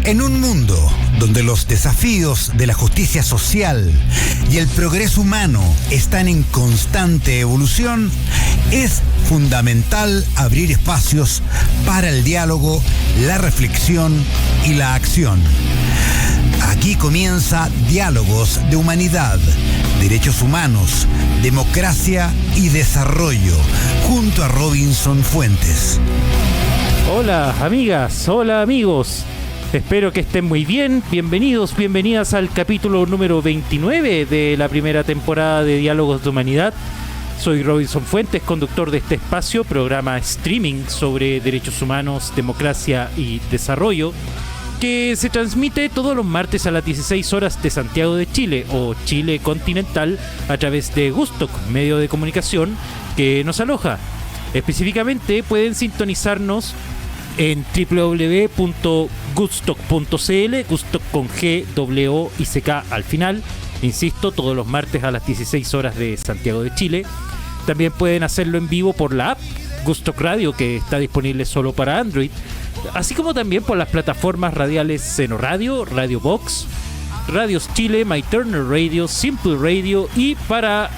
En un mundo donde los desafíos de la justicia social y el progreso humano están en constante evolución, es fundamental abrir espacios para el diálogo, la reflexión y la acción. Aquí comienza Diálogos de Humanidad, Derechos Humanos, Democracia y Desarrollo, junto a Robinson Fuentes. Hola amigas, hola amigos. Espero que estén muy bien. Bienvenidos, bienvenidas al capítulo número 29 de la primera temporada de Diálogos de Humanidad. Soy Robinson Fuentes, conductor de este espacio, programa streaming sobre derechos humanos, democracia y desarrollo, que se transmite todos los martes a las 16 horas de Santiago de Chile o Chile continental a través de Gustock, medio de comunicación que nos aloja. Específicamente pueden sintonizarnos en www.gustock.cl, Gustock con G, W, O y CK al final. Insisto, todos los martes a las 16 horas de Santiago de Chile. También pueden hacerlo en vivo por la app Gustock Radio, que está disponible solo para Android, así como también por las plataformas radiales Seno Radio, Radio Box, Radios Chile, My Turner Radio, Simple Radio y para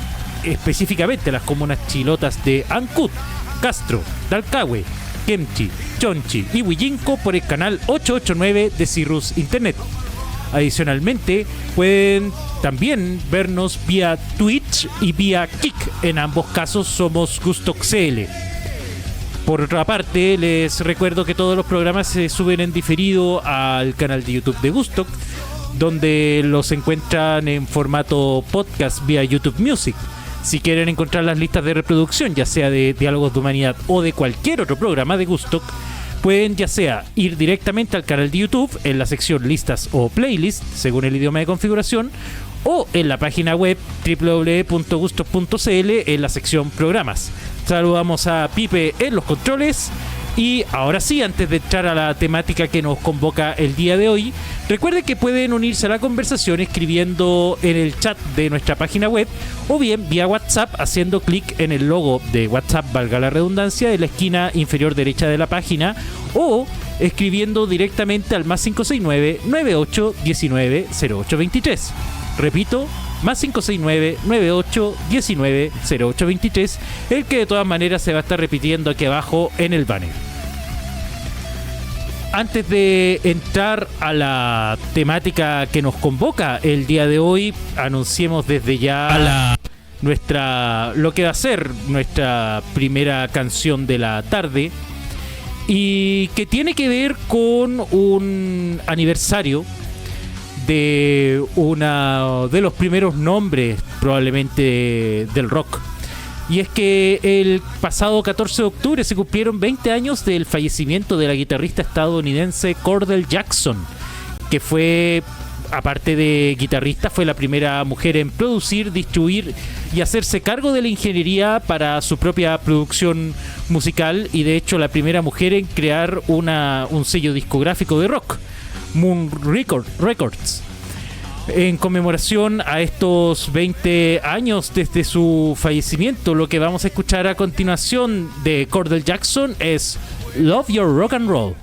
específicamente las comunas chilotas de Ancud, Castro, Talcahué, Kemchi, Chonchi y Huillinco por el canal 889 de Cirrus Internet. Adicionalmente, pueden también vernos vía Twitch y vía Kik. En ambos casos somos Gustock CL. Por otra parte, les recuerdo que todos los programas se suben en diferido al canal de YouTube de Gustock, donde los encuentran en formato podcast vía YouTube Music. Si quieren encontrar las listas de reproducción, ya sea de Diálogos de Humanidad o de cualquier otro programa de Gustock, pueden ya sea ir directamente al canal de YouTube en la sección listas o playlist, según el idioma de configuración, o en la página web www.gustock.cl en la sección programas. Saludamos a Pipe en los controles. Y ahora sí, antes de entrar a la temática que nos convoca el día de hoy, recuerden que pueden unirse a la conversación escribiendo en el chat de nuestra página web o bien vía WhatsApp haciendo clic en el logo de WhatsApp, valga la redundancia, en la esquina inferior derecha de la página, o escribiendo directamente al más 569-9819-0823. Repito, más 569-9819-0823, el que de todas maneras se va a estar repitiendo aquí abajo en el banner. Antes de entrar a la temática que nos convoca el día de hoy, anunciemos desde ya lo que va a ser nuestra primera canción de la tarde, y que tiene que ver con un aniversario de uno de los primeros nombres probablemente del rock. Y es que el pasado 14 de octubre se cumplieron 20 años del fallecimiento de la guitarrista estadounidense Cordell Jackson, que fue, aparte de guitarrista, fue la primera mujer en producir, distribuir y hacerse cargo de la ingeniería para su propia producción musical, y de hecho la primera mujer en crear un sello discográfico de rock, Moon Records. En conmemoración a estos 20 años desde su fallecimiento, lo que vamos a escuchar a continuación de Cordell Jackson es Love Your Rock and Roll.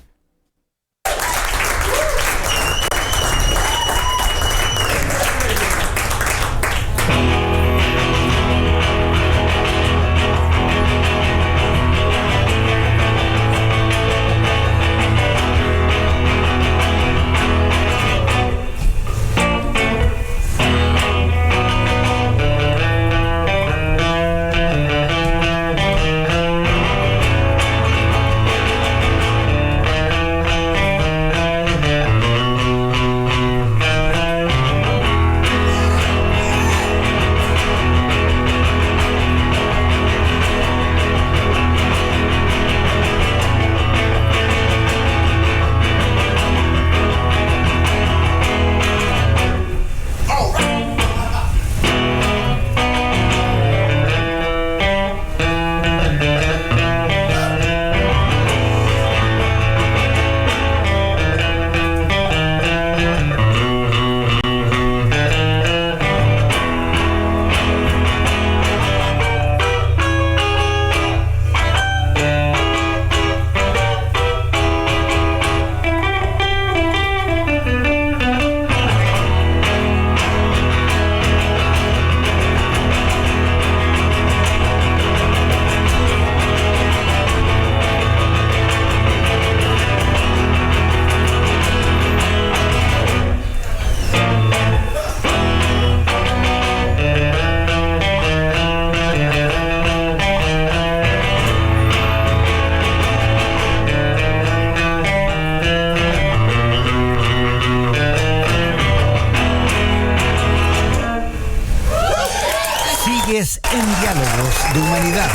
Sigues en Diálogos de Humanidad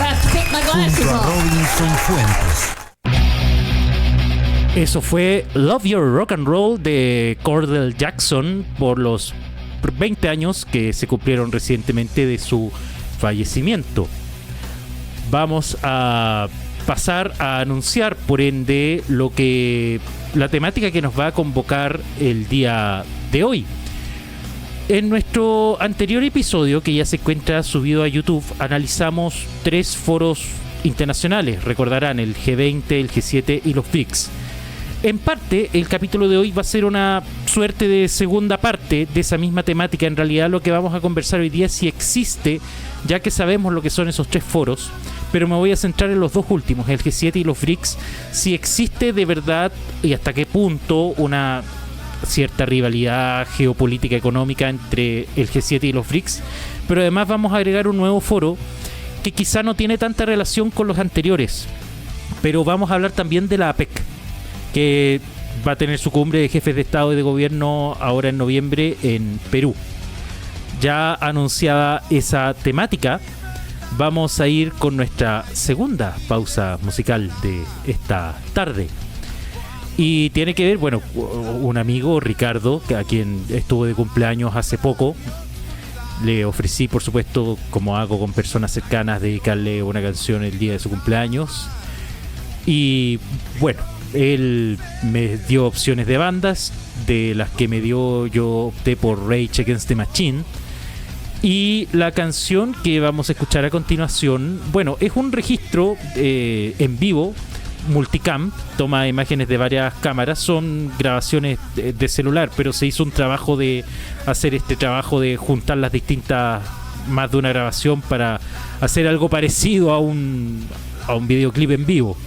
junto a Robinson Fuentes. Eso fue Love Your Rock and Roll de Cordell Jackson por los 20 años que se cumplieron recientemente de su fallecimiento. Vamos a pasar a anunciar, por ende, la temática que nos va a convocar el día de hoy. En nuestro anterior episodio, que ya se encuentra subido a YouTube, analizamos 3 foros internacionales. Recordarán el G20, el G7 y los BRICS. En parte, el capítulo de hoy va a ser una suerte de segunda parte de esa misma temática. En realidad, lo que vamos a conversar hoy día es si existe, ya que sabemos lo que son esos 3 foros, pero me voy a centrar en los 2 últimos, el G7 y los BRICS, si existe de verdad y hasta qué punto una cierta rivalidad geopolítica económica entre el G7 y los BRICS. Pero además vamos a agregar un nuevo foro que quizá no tiene tanta relación con los anteriores, pero vamos a hablar también de la APEC, que va a tener su cumbre de jefes de Estado y de Gobierno ahora en noviembre en Perú. Ya anunciada esa temática, vamos a ir con nuestra segunda pausa musical de esta tarde. Y tiene que ver, bueno, un amigo, Ricardo, a quien estuvo de cumpleaños hace poco. Le ofrecí, por supuesto, como hago con personas cercanas, dedicarle una canción el día de su cumpleaños. Y bueno, él me dio opciones de bandas. De las que me dio, yo opté por Rage Against the Machine. Y la canción que vamos a escuchar a continuación, bueno, es un registro en vivo, multicam, toma imágenes de varias cámaras, son grabaciones de celular, pero se hizo un trabajo de hacer este trabajo de juntar las distintas, más de una grabación para hacer algo parecido a un videoclip en vivo.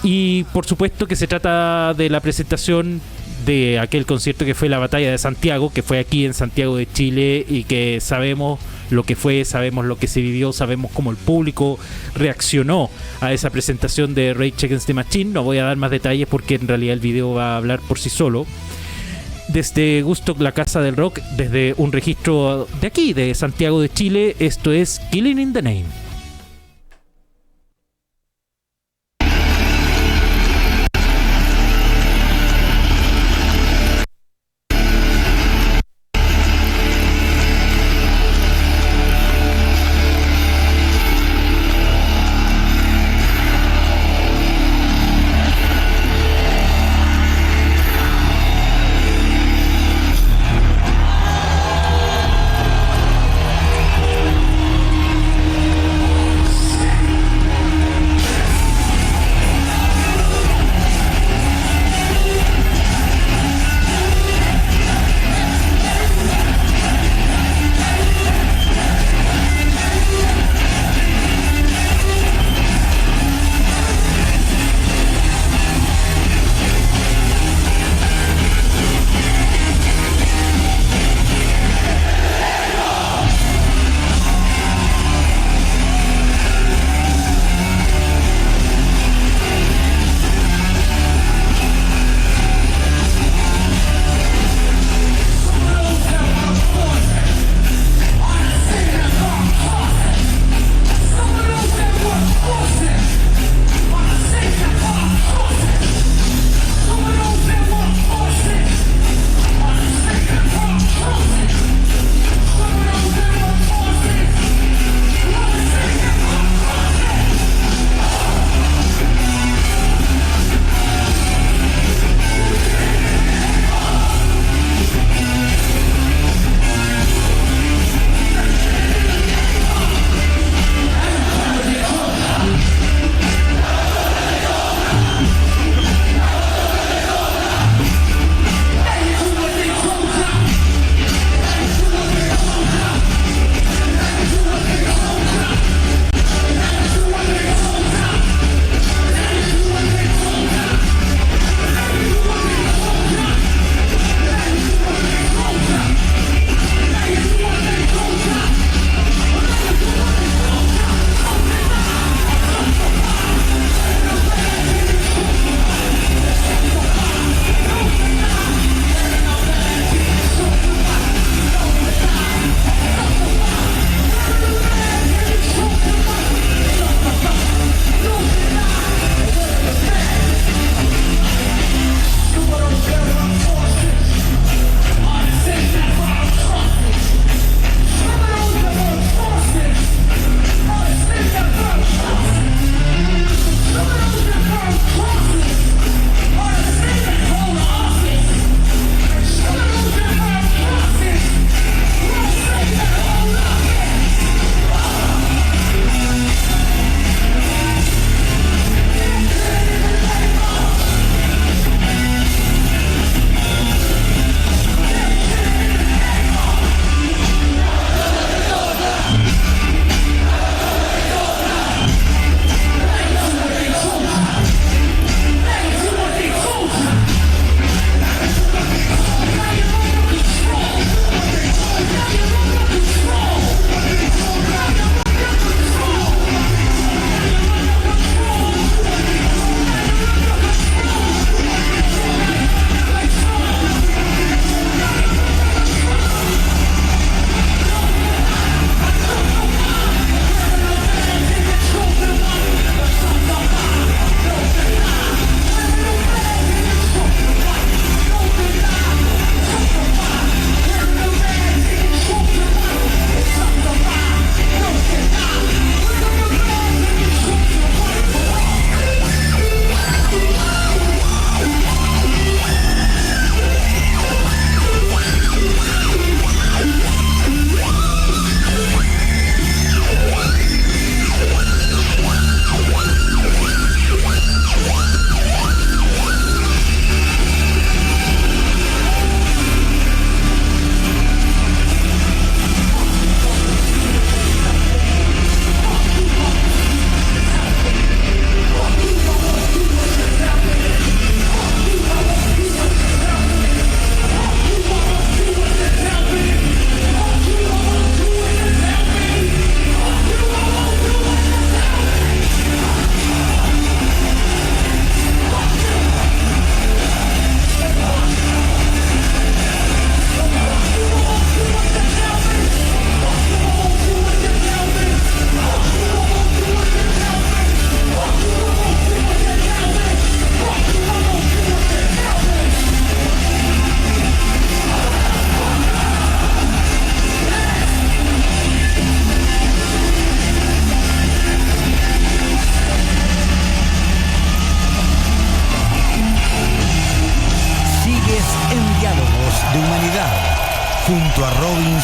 Y por supuesto que se trata de la presentación de aquel concierto que fue la Batalla de Santiago, que fue aquí en Santiago de Chile, y que sabemos lo que fue, sabemos lo que se vivió, sabemos cómo el público reaccionó a esa presentación de Rage Against the Machine. No voy a dar más detalles porque en realidad el video va a hablar por sí solo. Desde Woodstock, la casa del rock, desde un registro de aquí, de Santiago de Chile, esto es Killing in the Name.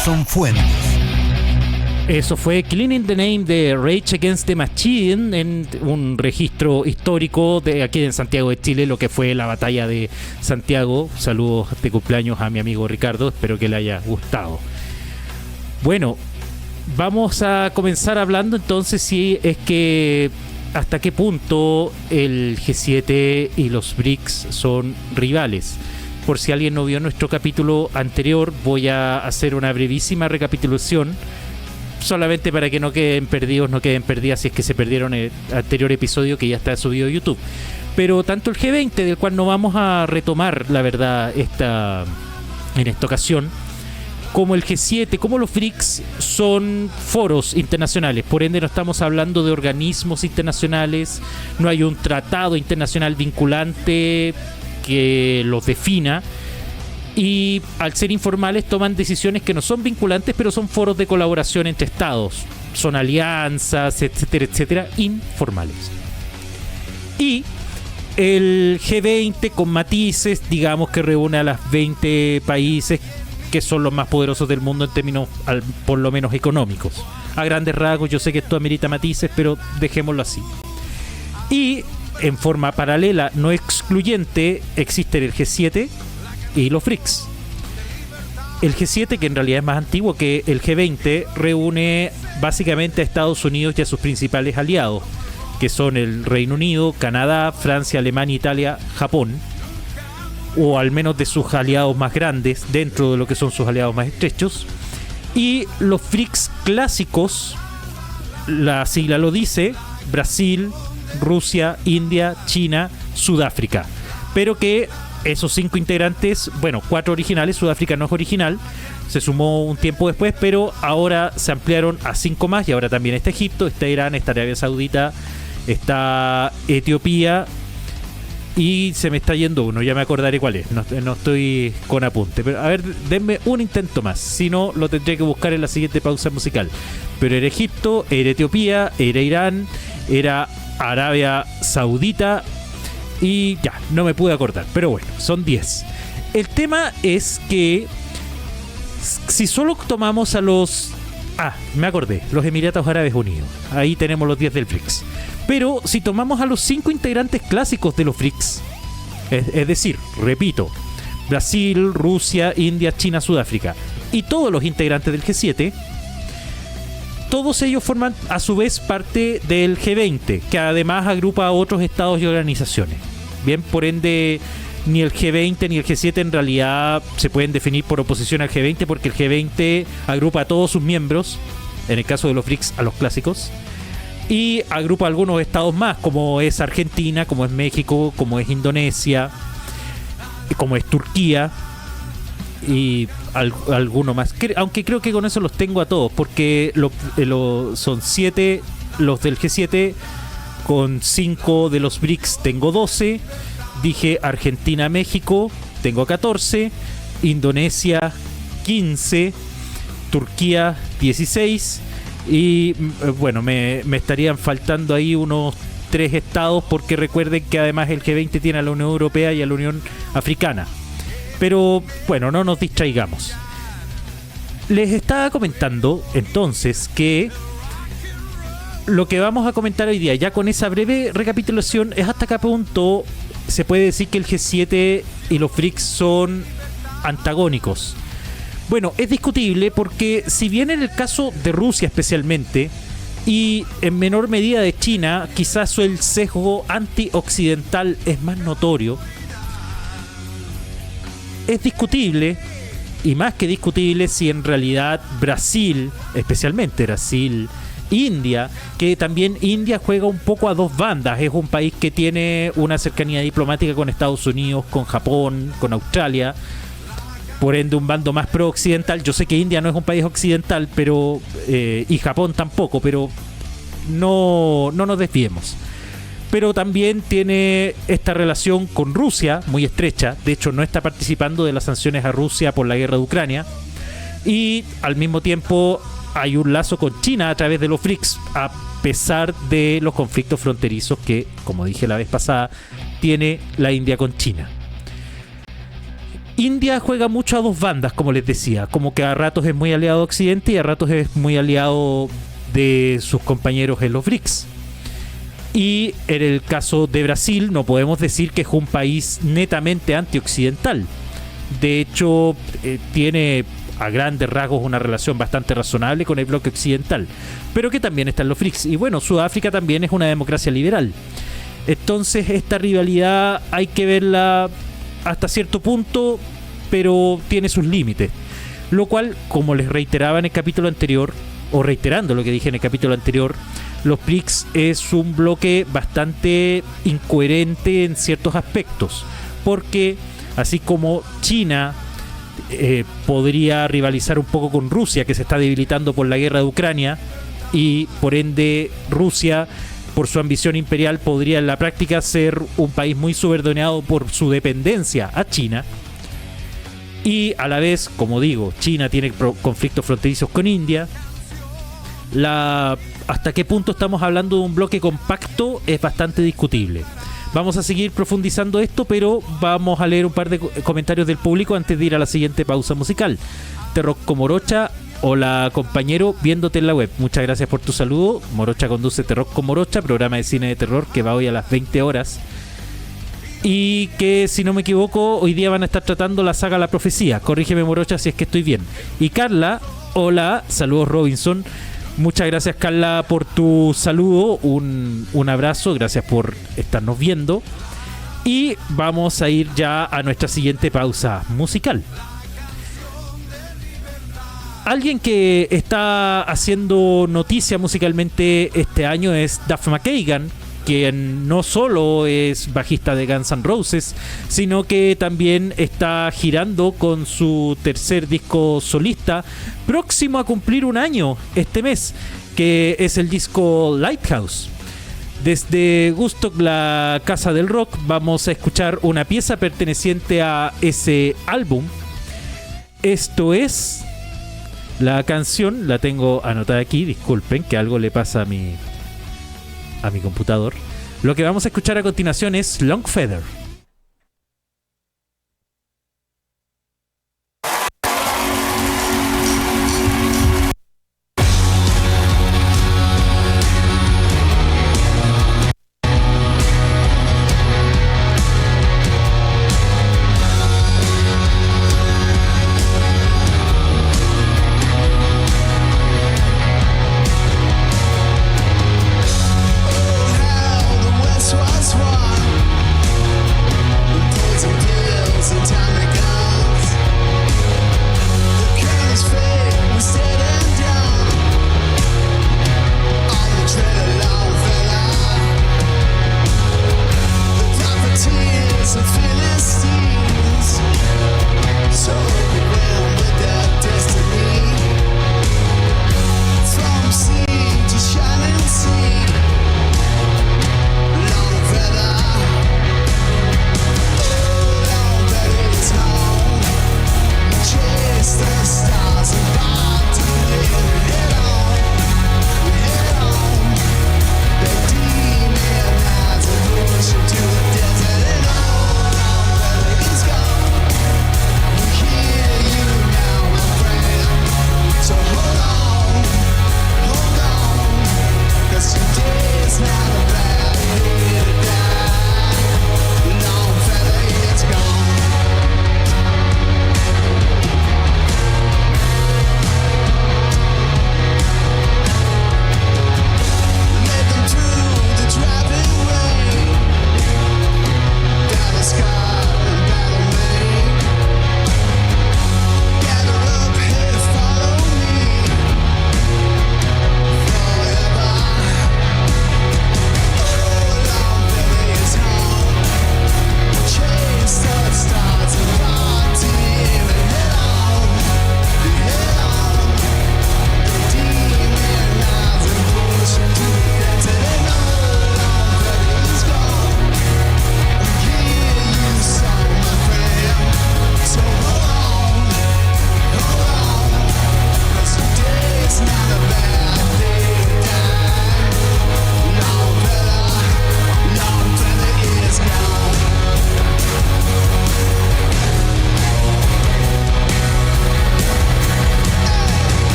Nelson Fuentes. Eso fue Cleaning the Name de Rage Against the Machine, en un registro histórico de aquí en Santiago de Chile, lo que fue la batalla de Santiago. Saludos de cumpleaños a mi amigo Ricardo, espero que le haya gustado. Bueno, vamos a comenzar hablando entonces si es que hasta qué punto el G7 y los BRICS son rivales. Por si alguien no vio nuestro capítulo anterior, voy a hacer una brevísima recapitulación, solamente para que no queden perdidas si es que se perdieron el anterior episodio que ya está subido a YouTube. Pero tanto el G20, del cual no vamos a retomar, la verdad, en esta ocasión, como el G7, como los BRICS, son foros internacionales. Por ende, no estamos hablando de organismos internacionales, no hay un tratado internacional vinculante que los defina. Y al ser informales toman decisiones que no son vinculantes, pero son foros de colaboración entre estados. Son alianzas, etcétera, etcétera, informales. Y el G20, con matices, digamos que reúne a las 20 países que son los más poderosos del mundo en términos, por lo menos, económicos. A grandes rasgos, yo sé que esto amerita matices, pero dejémoslo así. Y en forma paralela, no excluyente, existe el G7 y los BRICS. El G7, que en realidad es más antiguo que el G20, reúne básicamente a Estados Unidos y a sus principales aliados, que son el Reino Unido, Canadá, Francia, Alemania, Italia, Japón, o al menos de sus aliados más grandes, dentro de lo que son sus aliados más estrechos. Y los BRICS clásicos, la sigla lo dice: Brasil, Rusia, India, China, Sudáfrica. Pero que esos 5 integrantes, bueno, 4 originales, Sudáfrica no es original, se sumó un tiempo después, pero ahora se ampliaron a 5 más, y ahora también está Egipto, está Irán, está Arabia Saudita, está Etiopía, y se me está yendo uno, ya me acordaré cuál es, no estoy con apunte, pero a ver, denme un intento más, si no lo tendré que buscar en la siguiente pausa musical. Pero era Egipto, era Etiopía, era Irán, era Arabia Saudita, y ya, no me pude acordar, pero bueno, son 10. El tema es que si solo tomamos a los... me acordé, los Emiratos Árabes Unidos, ahí tenemos los 10 del BRICS. Pero si tomamos a los 5 integrantes clásicos de los BRICS, es decir, repito, Brasil, Rusia, India, China, Sudáfrica, y todos los integrantes del G7, todos ellos forman a su vez parte del G20, que además agrupa a otros estados y organizaciones. Bien, por ende, ni el G20 ni el G7 en realidad se pueden definir por oposición al G20, porque el G20 agrupa a todos sus miembros, en el caso de los BRICS a los clásicos, y agrupa a algunos estados más, como es Argentina, como es México, como es Indonesia, como es Turquía, y alguno más, aunque creo que con eso los tengo a todos, porque son 7 los del G7, con 5 de los BRICS tengo 12, dije Argentina, México, tengo 14, Indonesia 15, Turquía 16, y bueno, me estarían faltando ahí unos 3 estados, porque recuerden que además el G20 tiene a la Unión Europea y a la Unión Africana. Pero bueno, no nos distraigamos. Les estaba comentando entonces que lo que vamos a comentar hoy día, ya con esa breve recapitulación, es hasta qué punto se puede decir que el G7 y los BRICS son antagónicos. Bueno, es discutible, porque si bien en el caso de Rusia especialmente, y en menor medida de China, quizás el sesgo antioccidental es más notorio, es discutible, y más que discutible, si en realidad Brasil, especialmente Brasil, India, que también India juega un poco a dos bandas, es un país que tiene una cercanía diplomática con Estados Unidos, con Japón, con Australia, por ende un bando más pro-occidental. Yo sé que India no es un país occidental, pero y Japón tampoco, pero no nos desviemos. Pero también tiene esta relación con Rusia muy estrecha. De hecho, no está participando de las sanciones a Rusia por la guerra de Ucrania. Y al mismo tiempo hay un lazo con China a través de los BRICS, a pesar de los conflictos fronterizos que, como dije la vez pasada, tiene la India con China. India juega mucho a dos bandas, como les decía, como que a ratos es muy aliado de Occidente y a ratos es muy aliado de sus compañeros en los BRICS. Y en el caso de Brasil no podemos decir que es un país netamente antioccidental. De hecho, tiene a grandes rasgos una relación bastante razonable con el bloque occidental, pero que también está en los BRICS. Y bueno, Sudáfrica también es una democracia liberal. Entonces esta rivalidad hay que verla hasta cierto punto, pero tiene sus límites. Lo cual, como les reiteraba en el capítulo anterior, o reiterando lo que dije en el capítulo anterior, los BRICS es un bloque bastante incoherente en ciertos aspectos, porque así como China podría rivalizar un poco con Rusia, que se está debilitando por la guerra de Ucrania, y por ende Rusia, por su ambición imperial, podría en la práctica ser un país muy subordinado por su dependencia a China. Y a la vez, como digo, China tiene conflictos fronterizos con India. Hasta qué punto estamos hablando de un bloque compacto es bastante discutible. Vamos a seguir profundizando esto, pero vamos a leer un par de comentarios del público antes de ir a la siguiente pausa musical. Terrosco Morocha: hola compañero, viéndote en la web. Muchas gracias por tu saludo. Morocha conduce Terrosco Morocha, programa de cine de terror que va hoy a las 20 horas. Y que, si no me equivoco, hoy día van a estar tratando la saga La Profecía. Corrígeme, Morocha, si es que estoy bien. Y Carla: hola, saludos Robinson. Muchas gracias, Carla, por tu saludo. Un abrazo, gracias por estarnos viendo. Y vamos a ir ya a nuestra siguiente pausa musical. Alguien que está haciendo noticia musicalmente este año es Duff McKagan, quien no solo es bajista de Guns N' Roses, sino que también está girando con su tercer disco solista, próximo a cumplir un año este mes, que es el disco Lighthouse. Desde Woodstock, la casa del rock, vamos a escuchar una pieza perteneciente a ese álbum. Esto es... La canción la tengo anotada aquí, disculpen que algo le pasa a mi computador. Lo que vamos a escuchar a continuación es Long Feather. Oh, how the West was won.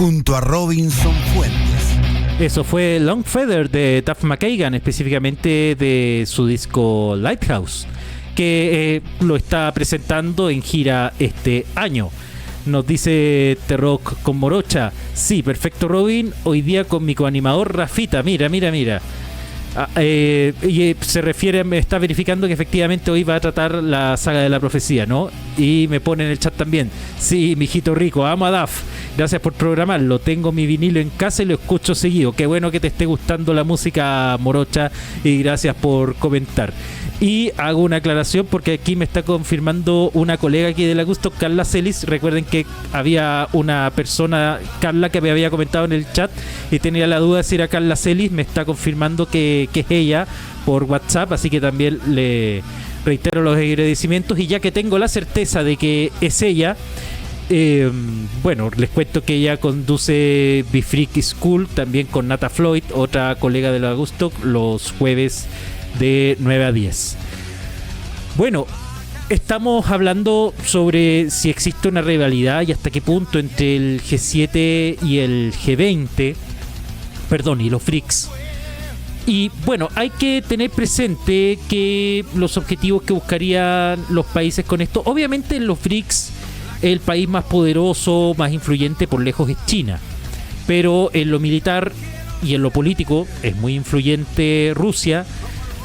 junto a Robinson Fuentes. Eso fue Long Feather de Duff McKagan, específicamente de su disco Lighthouse, que lo está presentando en gira este año. Nos dice T-Rock con Morocha: sí, perfecto Robin, hoy día con mi coanimador Rafita, mira. Y se refiere, me está verificando que efectivamente hoy va a tratar la saga de la profecía, ¿no? Y me pone en el chat también: sí, mijito rico, amo a Duff, gracias por programarlo, tengo mi vinilo en casa y lo escucho seguido. Qué bueno que te esté gustando la música, Morocha, y gracias por comentar. Y hago una aclaración porque aquí me está confirmando una colega aquí de la Gusto, Carla Celis. Recuerden que había una persona, Carla, que me había comentado en el chat y tenía la duda de si era Carla Celis. Me está confirmando que es ella por WhatsApp, así que también le reitero los agradecimientos. Y ya que tengo la certeza de que es ella, bueno, les cuento que ella conduce Be Freak School también con Nata Floyd, otra colega de la Gusto, los jueves de 9 a 10. Bueno, estamos hablando sobre si existe una rivalidad y hasta qué punto entre el G7 y el G20, perdón, y los BRICS. Y bueno, hay que tener presente que los objetivos que buscarían los países con esto, obviamente en los BRICS el país más poderoso, más influyente por lejos es China, pero en lo militar y en lo político es muy influyente Rusia.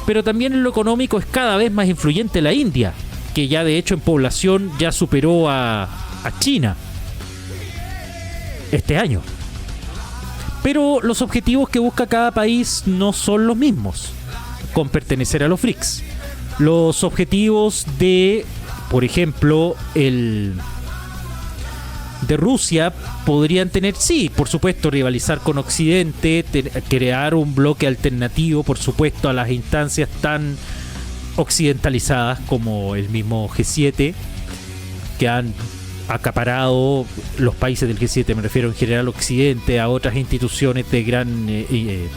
Pero también en lo económico es cada vez más influyente la India, que ya de hecho en población ya superó a China este año. Pero los objetivos que busca cada país no son los mismos con pertenecer a los BRICS. Los objetivos de, por ejemplo, de Rusia podrían tener, sí, por supuesto, rivalizar con Occidente, crear un bloque alternativo, por supuesto, a las instancias tan occidentalizadas como el mismo G7, que han acaparado los países del G7, me refiero en general Occidente, a otras instituciones de gran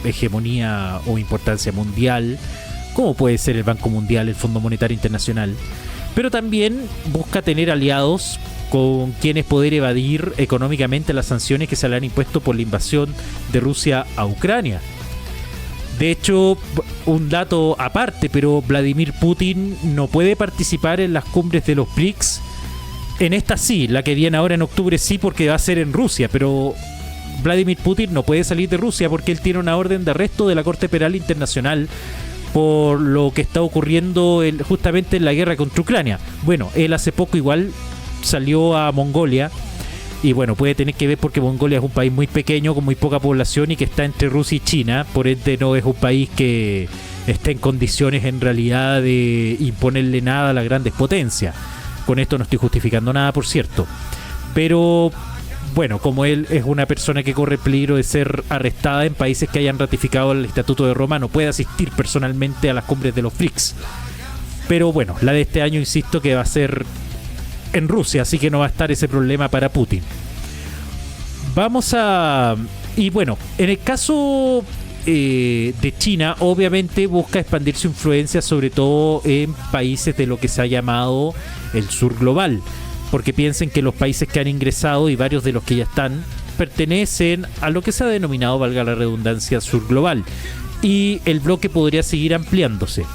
hegemonía o importancia mundial, como puede ser el Banco Mundial, el Fondo Monetario Internacional, pero también busca tener aliados con quienes poder evadir económicamente las sanciones que se le han impuesto por la invasión de Rusia a Ucrania. De hecho, un dato aparte, pero Vladimir Putin no puede participar en las cumbres de los BRICS. En esta sí, la que viene ahora en octubre sí, porque va a ser en Rusia, pero Vladimir Putin no puede salir de Rusia porque él tiene una orden de arresto de la Corte Penal Internacional por lo que está ocurriendo justamente en la guerra contra Ucrania. Bueno, él hace poco igual salió a Mongolia y bueno, puede tener que ver porque Mongolia es un país muy pequeño con muy poca población y que está entre Rusia y China, por ende no es un país que esté en condiciones en realidad de imponerle nada a las grandes potencias. Con esto no estoy justificando nada, por cierto, pero bueno, como él es una persona que corre peligro de ser arrestada en países que hayan ratificado el Estatuto de Roma, no puede asistir personalmente a las cumbres de los BRICS. Pero bueno, la de este año insisto que va a ser en Rusia, así que no va a estar ese problema para Putin. Y bueno, en el caso de China, obviamente busca expandir su influencia sobre todo en países de lo que se ha llamado el sur global, porque piensen que los países que han ingresado y varios de los que ya están pertenecen a lo que se ha denominado, valga la redundancia, sur global, y el bloque podría seguir ampliándose.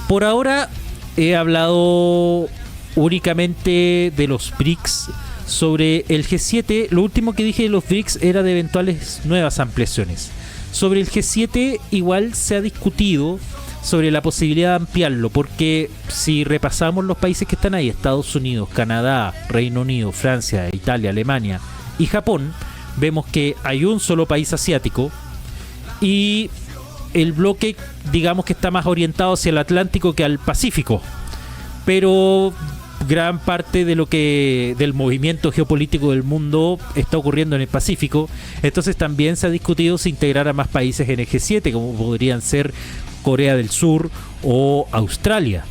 Por ahora he hablado únicamente de los BRICS. Sobre el G7, lo último que dije de los BRICS era de eventuales nuevas ampliaciones. Sobre el G7 igual se ha discutido sobre la posibilidad de ampliarlo, porque si repasamos los países que están ahí, Estados Unidos, Canadá, Reino Unido, Francia, Italia, Alemania y Japón, vemos que hay un solo país asiático y el bloque, digamos que está más orientado hacia el Atlántico que al Pacífico, pero gran parte de lo que del movimiento geopolítico del mundo está ocurriendo en el Pacífico. Entonces también se ha discutido si integrar a más países en el G7, como podrían ser Corea del Sur o Australia.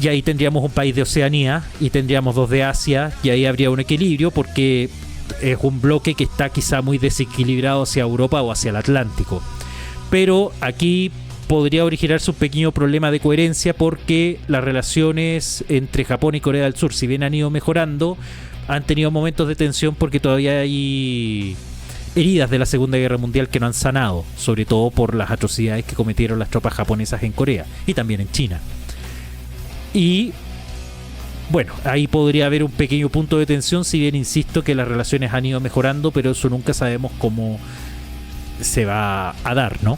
Y ahí tendríamos un país de Oceanía y tendríamos dos de Asia, y ahí habría un equilibrio porque es un bloque que está quizá muy desequilibrado hacia Europa o hacia el Atlántico. Pero aquí podría originarse un pequeño problema de coherencia porque las relaciones entre Japón y Corea del Sur, si bien han ido mejorando, han tenido momentos de tensión porque todavía hay heridas de la Segunda Guerra Mundial que no han sanado, sobre todo por las atrocidades que cometieron las tropas japonesas en Corea y también en China. Y bueno, ahí podría haber un pequeño punto de tensión, si bien insisto que las relaciones han ido mejorando, pero eso nunca sabemos cómo se va a dar, ¿no?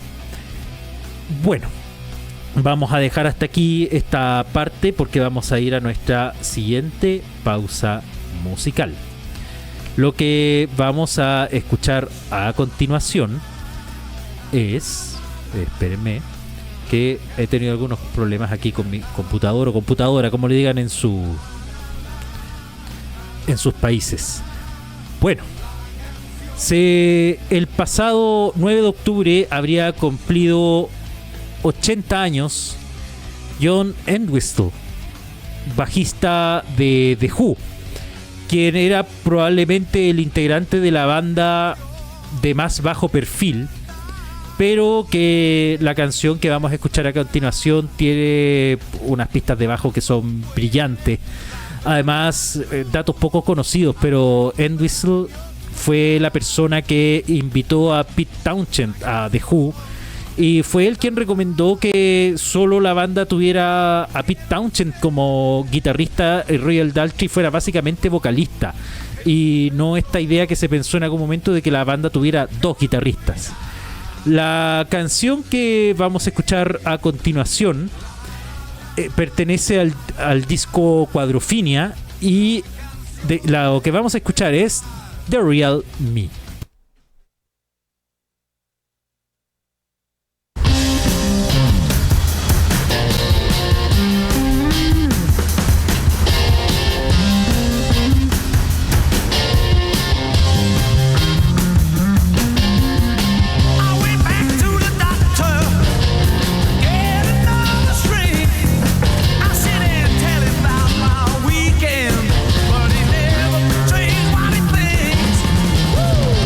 Bueno, vamos a dejar hasta aquí esta parte porque vamos a ir a nuestra siguiente pausa musical. Lo que vamos a escuchar a continuación es... espérenme, que he tenido algunos problemas aquí con mi computador o computadora, como le digan en sus países. Bueno, el pasado 9 de octubre habría cumplido 80 años John Entwistle, bajista de The Who, quien era probablemente el integrante de la banda de más bajo perfil, pero que la canción que vamos a escuchar a continuación tiene unas pistas de bajo que son brillantes. Además, datos poco conocidos, pero Entwistle fue la persona que invitó a Pete Townshend a The Who, y fue él quien recomendó que solo la banda tuviera a Pete Townshend como guitarrista y Royal Daltrey fuera básicamente vocalista, y no esta idea que se pensó en algún momento de que la banda tuviera dos guitarristas. La canción que vamos a escuchar a continuación pertenece al disco Quadrophenia, y lo que vamos a escuchar es The Real Me. Weekend, but he never changed what he thinks. Woo!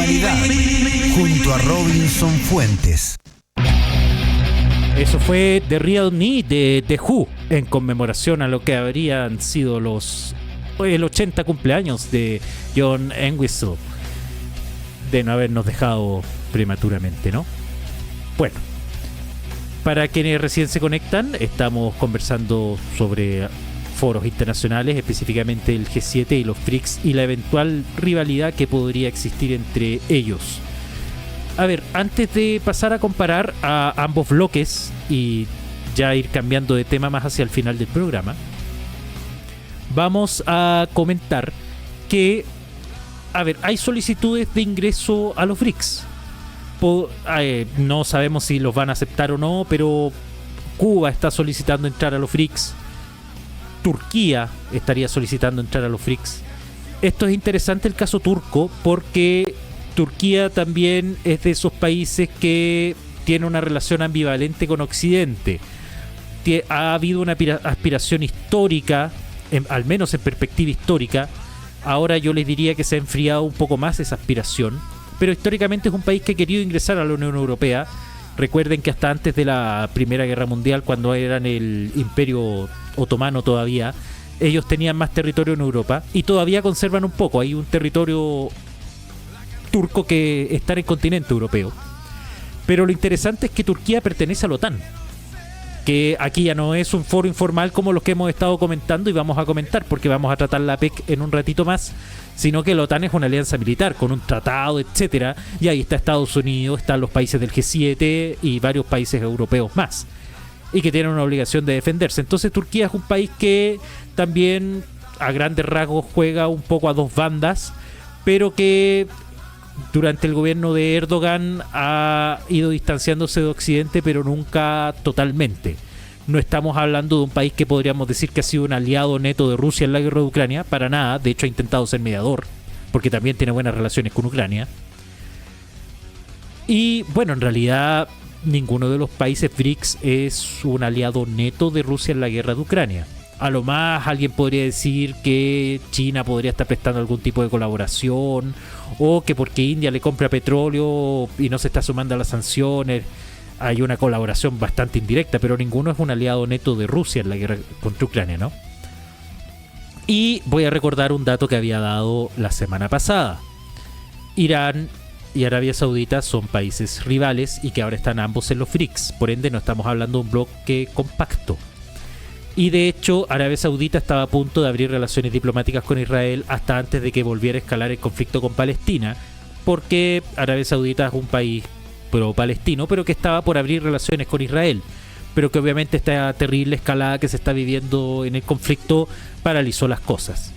realidad, junto a Robinson Fuentes. Eso fue The Real Me de The Who, en conmemoración a lo que habrían sido el 80 cumpleaños de John Entwistle, de no habernos dejado prematuramente, ¿no? Bueno, para quienes recién se conectan, estamos conversando sobre foros internacionales, específicamente el G7 y los BRICS, y la eventual rivalidad que podría existir entre ellos. A ver, antes de pasar a comparar a ambos bloques y ya ir cambiando de tema más hacia el final del programa, vamos a comentar que, a ver, hay solicitudes de ingreso a los BRICS. No sabemos si los van a aceptar o no, pero Cuba está solicitando entrar a los BRICS. Turquía estaría solicitando entrar a los BRICS. Esto es interesante el caso turco, porque Turquía también es de esos países que tiene una relación ambivalente con Occidente. Ha habido una aspiración histórica, al menos en perspectiva histórica. Ahora yo les diría que se ha enfriado un poco más esa aspiración, pero históricamente es un país que ha querido ingresar a la Unión Europea. Recuerden que hasta antes de la Primera Guerra Mundial, cuando eran el Imperio Otomano todavía, ellos tenían más territorio en Europa y todavía conservan un poco. Hay un territorio turco que está en el continente europeo. Pero lo interesante es que Turquía pertenece a la OTAN, que aquí ya no es un foro informal como los que hemos estado comentando y vamos a comentar, porque vamos a tratar la PEC en un ratito más, sino que la OTAN es una alianza militar con un tratado, etcétera, y ahí está Estados Unidos, están los países del G7 y varios países europeos más, y que tienen una obligación de defenderse. Entonces Turquía es un país que también a grandes rasgos juega un poco a dos bandas, pero que durante el gobierno de Erdogan ha ido distanciándose de Occidente, pero nunca totalmente. No estamos hablando de un país que podríamos decir que ha sido un aliado neto de Rusia en la guerra de Ucrania, para nada. De hecho ha intentado ser mediador, porque también tiene buenas relaciones con Ucrania. Y bueno, en realidad ninguno de los países BRICS es un aliado neto de Rusia en la guerra de Ucrania. A lo más alguien podría decir que China podría estar prestando algún tipo de colaboración, o que porque India le compra petróleo y no se está sumando a las sanciones hay una colaboración bastante indirecta, pero ninguno es un aliado neto de Rusia en la guerra contra Ucrania, ¿no? Y voy a recordar un dato que había dado la semana pasada. Irán y Arabia Saudita son países rivales y que ahora están ambos en los BRICS, por ende no estamos hablando de un bloque compacto. Y de hecho Arabia Saudita estaba a punto de abrir relaciones diplomáticas con Israel hasta antes de que volviera a escalar el conflicto con Palestina, porque Arabia Saudita es un país pro-palestino, pero que estaba por abrir relaciones con Israel, pero que obviamente esta terrible escalada que se está viviendo en el conflicto paralizó las cosas.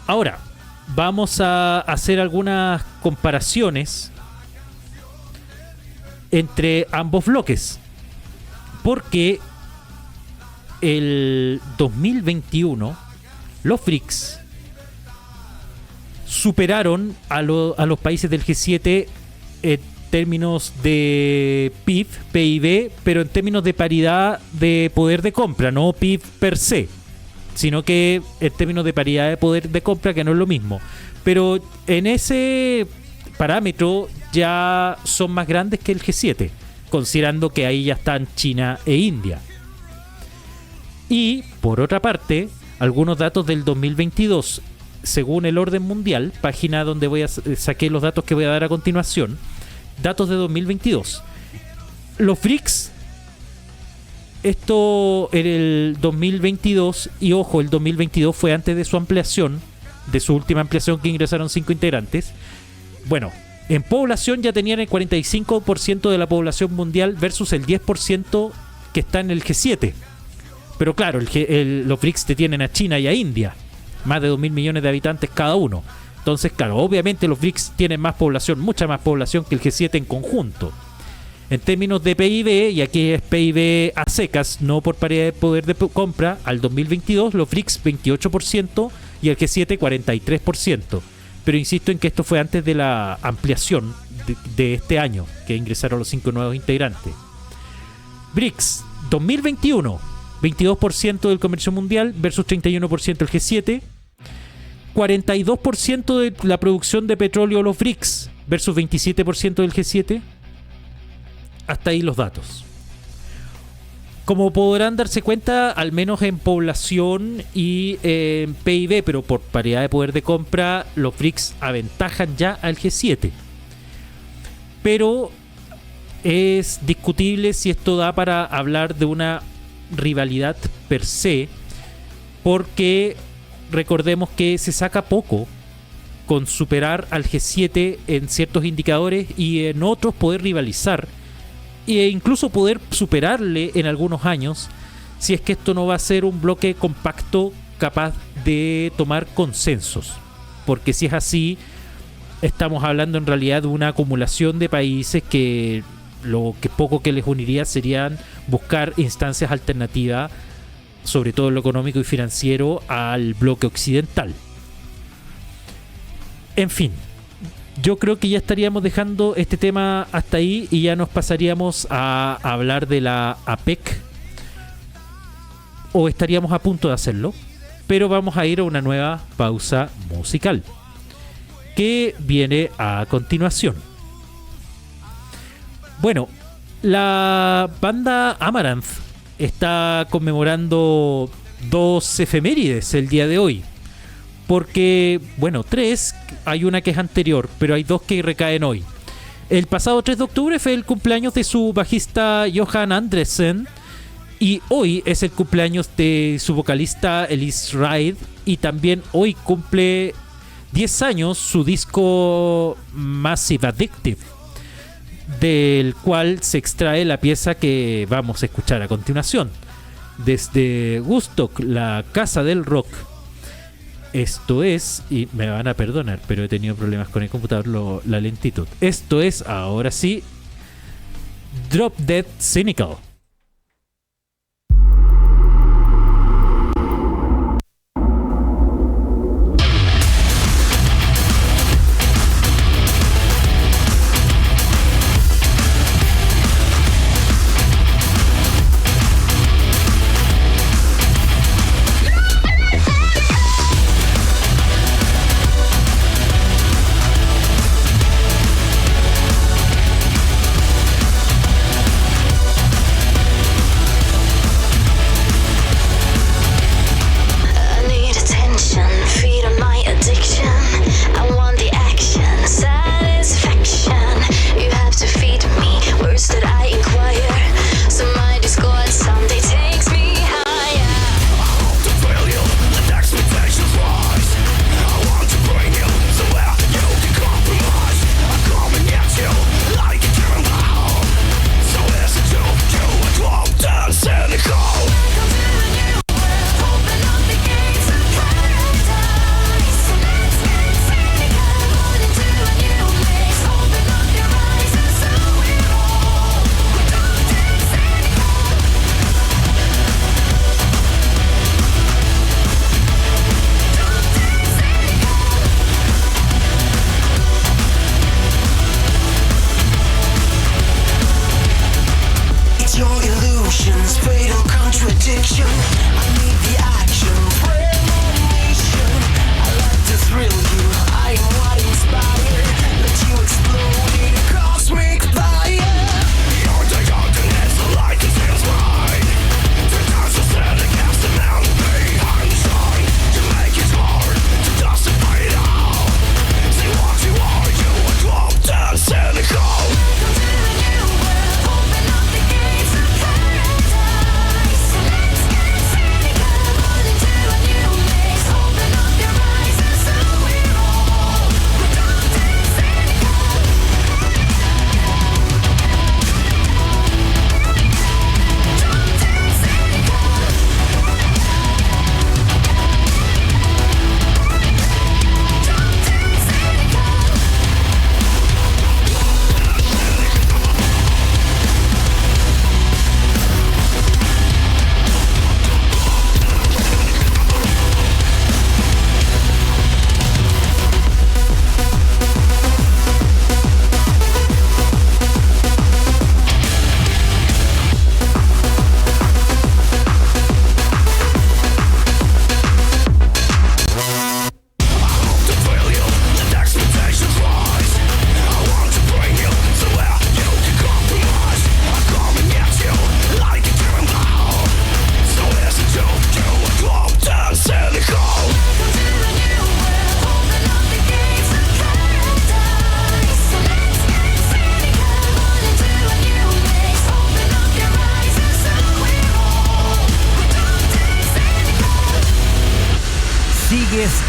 Ahora, vamos a hacer algunas comparaciones entre ambos bloques, porque el 2021 los BRICS superaron a los países del G7 en términos de PIB, pero en términos de paridad de poder de compra, no PIB per se, sino que en términos de paridad de poder de compra, que no es lo mismo. Pero en ese parámetro ya son más grandes que el G7, considerando que ahí ya están China e India. Y, por otra parte, algunos datos del 2022, según el orden mundial, página donde saqué los datos que voy a dar a continuación, datos de 2022. Los BRICS, esto en el 2022, y ojo, el 2022 fue antes de su ampliación, de su última ampliación que ingresaron 5 integrantes. Bueno, en población ya tenían el 45% de la población mundial versus el 10% que está en el G7. Pero claro, los BRICS te tienen a China y a India, más de 2.000 millones de habitantes cada uno. Entonces, claro, obviamente los BRICS tienen más población, mucha más población que el G7 en conjunto. En términos de PIB, y aquí es PIB a secas, no por paridad de poder de compra, al 2022 los BRICS 28% y el G7 43%. Pero insisto en que esto fue antes de la ampliación de este año, que ingresaron los 5 nuevos integrantes. BRICS 2021, 22% del comercio mundial versus 31% del G7. 42% de la producción de petróleo los BRICS versus 27% del G7. Hasta ahí los datos. Como podrán darse cuenta, al menos en población y en PIB, pero por paridad de poder de compra, los BRICS aventajan ya al G7. Pero es discutible si esto da para hablar de una rivalidad per se, porque recordemos que se saca poco con superar al G7 en ciertos indicadores y en otros poder rivalizar e incluso poder superarle en algunos años, si es que esto no va a ser un bloque compacto capaz de tomar consensos. Porque si es así, estamos hablando en realidad de una acumulación de países que lo que poco que les uniría serían buscar instancias alternativas, sobre todo en lo económico y financiero, al bloque occidental. En fin, yo creo que ya estaríamos dejando este tema hasta ahí y ya nos pasaríamos a hablar de la APEC, o estaríamos a punto de hacerlo, pero vamos a ir a una nueva pausa musical que viene a continuación. Bueno, la banda Amaranth está conmemorando 2 efemérides el día de hoy. Porque, bueno, 3, hay una que es anterior, pero hay 2 que recaen hoy. El pasado 3 de octubre fue el cumpleaños de su bajista Johan Andresen, y hoy es el cumpleaños de su vocalista Elise Ride, y también hoy cumple 10 años su disco Massive Addictive, del cual se extrae la pieza que vamos a escuchar a continuación. Desde Woodstock, la casa del rock. Esto es, y me van a perdonar, pero he tenido problemas con el computador, la lentitud. Esto es, ahora sí, Drop Dead Cynical.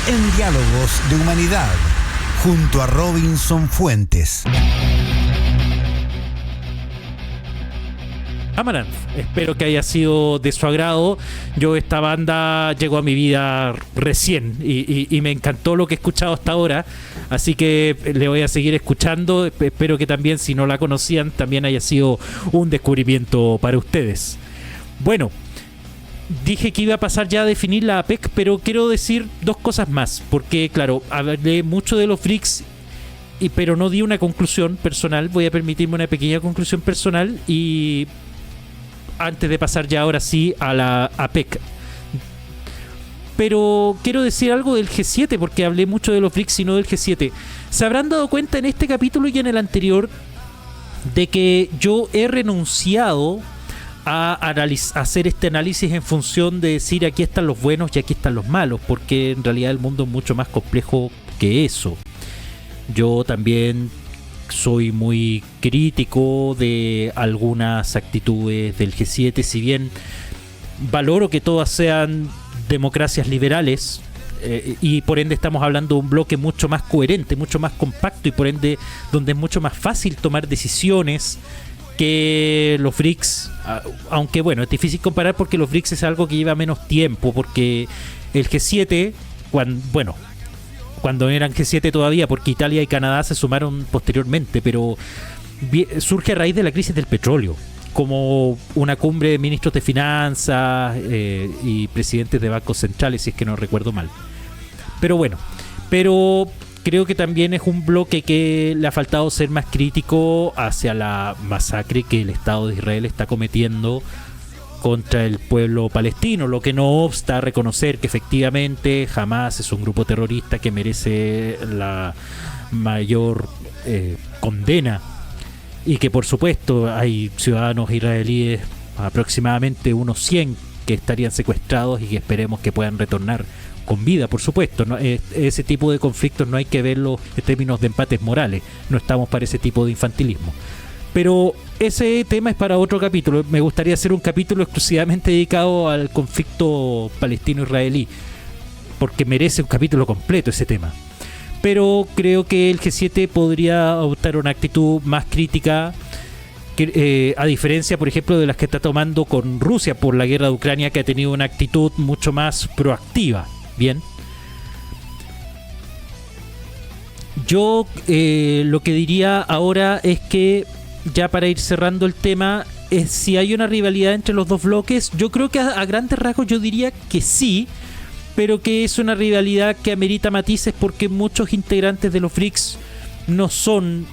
en Diálogos de Humanidad, junto a Robinson Fuentes. Amaranth, espero que haya sido de su agrado. Yo, esta banda llegó a mi vida recién y me encantó lo que he escuchado hasta ahora, así que le voy a seguir escuchando. Espero que también, si no la conocían, también haya sido un descubrimiento para ustedes. Bueno, dije que iba a pasar ya a definir la APEC, pero quiero decir dos cosas más, porque claro, hablé mucho de los Freaks, pero no di una conclusión personal. Voy a permitirme una pequeña conclusión personal y antes de pasar ya ahora sí a la APEC. Pero quiero decir algo del G7, porque hablé mucho de los Freaks y no del G7. Se habrán dado cuenta en este capítulo y en el anterior de que yo he renunciado a hacer este análisis en función de decir aquí están los buenos y aquí están los malos, porque en realidad el mundo es mucho más complejo que eso. Yo también soy muy crítico de algunas actitudes del G7, si bien valoro que todas sean democracias liberales, y por ende estamos hablando de un bloque mucho más coherente, mucho más compacto, y por ende donde es mucho más fácil tomar decisiones que los BRICS. Aunque bueno, es difícil comparar porque los BRICS es algo que lleva menos tiempo, porque el G7, cuando eran G7 todavía, porque Italia y Canadá se sumaron posteriormente, pero surge a raíz de la crisis del petróleo, como una cumbre de ministros de finanzas y presidentes de bancos centrales, si es que no recuerdo mal. Pero bueno, creo que también es un bloque que le ha faltado ser más crítico hacia la masacre que el Estado de Israel está cometiendo contra el pueblo palestino, lo que no obsta a reconocer que efectivamente Hamas es un grupo terrorista que merece la mayor condena, y que por supuesto hay ciudadanos israelíes, aproximadamente unos 100, que estarían secuestrados y que esperemos que puedan retornar con vida, por supuesto. ¿No? Ese tipo de conflictos no hay que verlos en términos de empates morales, no estamos para ese tipo de infantilismo. Pero ese tema es para otro capítulo. Me gustaría hacer un capítulo exclusivamente dedicado al conflicto palestino-israelí, porque merece un capítulo completo ese tema. Pero creo que el G7 podría adoptar una actitud más crítica, a diferencia, por ejemplo, de las que está tomando con Rusia por la guerra de Ucrania, que ha tenido una actitud mucho más proactiva. Bien. Yo lo que diría ahora es que, ya para ir cerrando el tema, es si hay una rivalidad entre los dos bloques. Yo creo que a grandes rasgos yo diría que sí, pero que es una rivalidad que amerita matices, porque muchos integrantes de los BRICS no son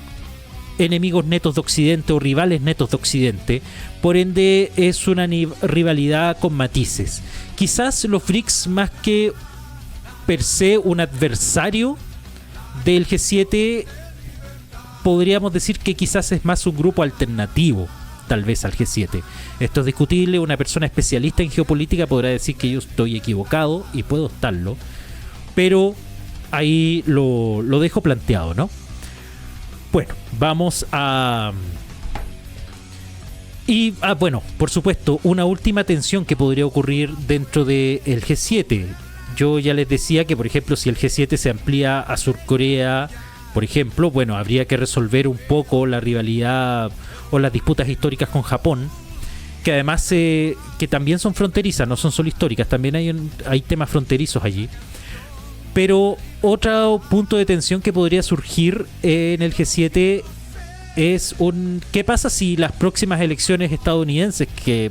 enemigos netos de Occidente o rivales netos de Occidente. Por ende es una rivalidad con matices. Quizás los BRICS, más que per se un adversario del G7, podríamos decir que quizás es más un grupo alternativo, tal vez, al G7. Esto es discutible. Una persona especialista en geopolítica podrá decir que yo estoy equivocado, y puedo estarlo, pero ahí lo dejo planteado, ¿no? Bueno, vamos a... Y, bueno, por supuesto, una última tensión que podría ocurrir dentro del G7. Yo ya les decía que, por ejemplo, si el G7 se amplía a Surcorea, por ejemplo, bueno, habría que resolver un poco la rivalidad o las disputas históricas con Japón, que además que también son fronterizas, no son solo históricas, también hay temas fronterizos allí. Pero otro punto de tensión que podría surgir en el G7 es ¿qué pasa si las próximas elecciones estadounidenses, que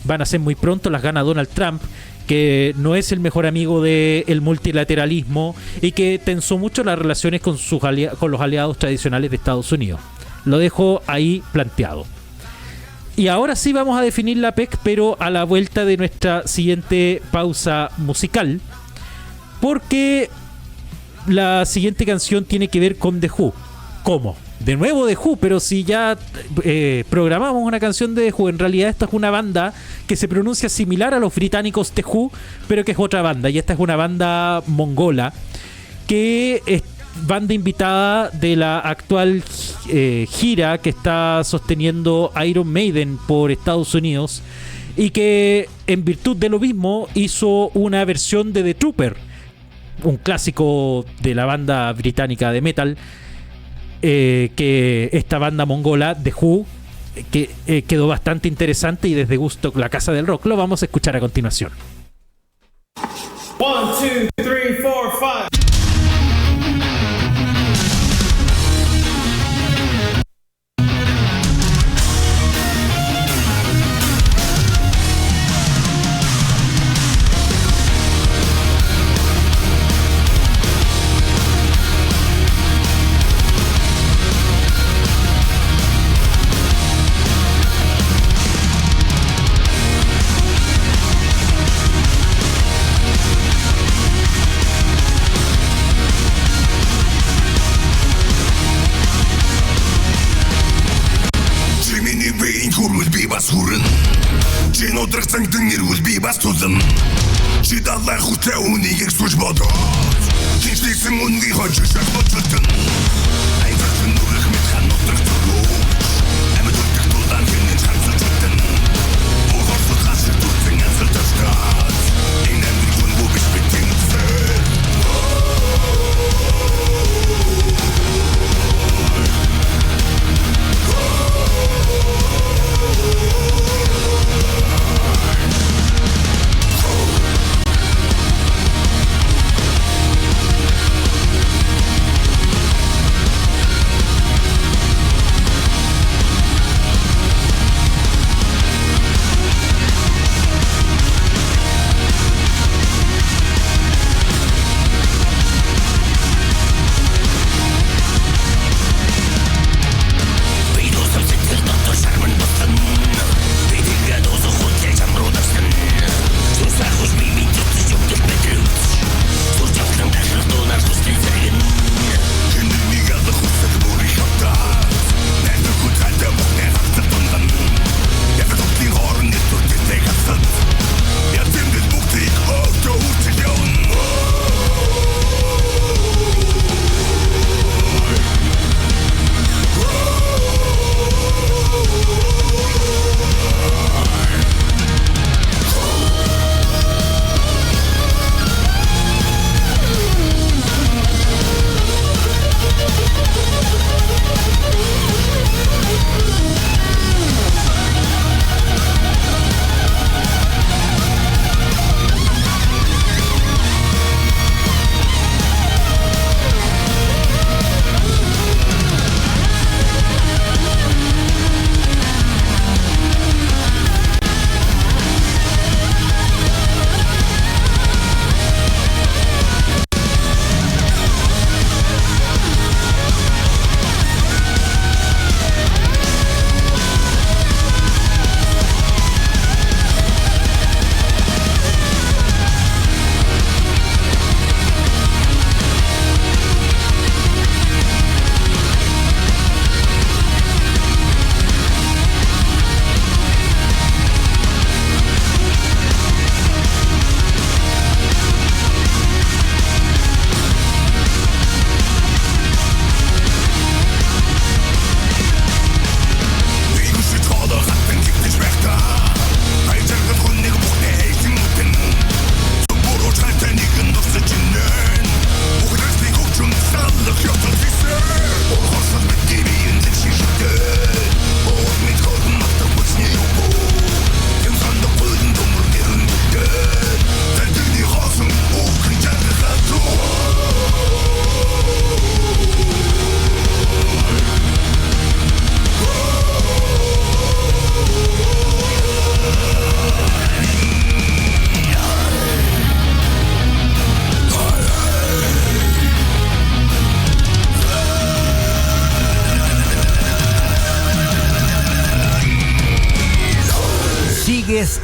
van a ser muy pronto, las gana Donald Trump, que no es el mejor amigo del multilateralismo y que tensó mucho las relaciones con los aliados tradicionales de Estados Unidos? Lo dejo ahí planteado. Y ahora sí vamos a definir la PEC, pero a la vuelta de nuestra siguiente pausa musical, porque la siguiente canción tiene que ver con The Who. ¿Cómo? De nuevo The Who, pero si ya programamos una canción de The Who, en realidad esta es una banda que se pronuncia similar a los británicos The Who, pero que es otra banda, y esta es una banda mongola, que es banda invitada de la actual gira que está sosteniendo Iron Maiden por Estados Unidos, y que en virtud de lo mismo hizo una versión de The Trooper, un clásico de la banda británica de metal, que esta banda mongola, The Who, que quedó bastante interesante, y desde Woodstock, la casa del rock, lo vamos a escuchar a continuación. 1, 2, 3, 4, 5. Өдрөгцөн нэрүүл би бас тулан чи далай хүтэ үнийг эксүж бодоо хинчлсэн үнгийн хожиж шатбоцсон айварсан нүрэх мэт хан өдрөгцөө амьд өдрөх тулан хинэн чанцлжсэн уухорсол хасэр дүрцэн янзал ташгаас энэ амьд хүн бүбиш битэмсэр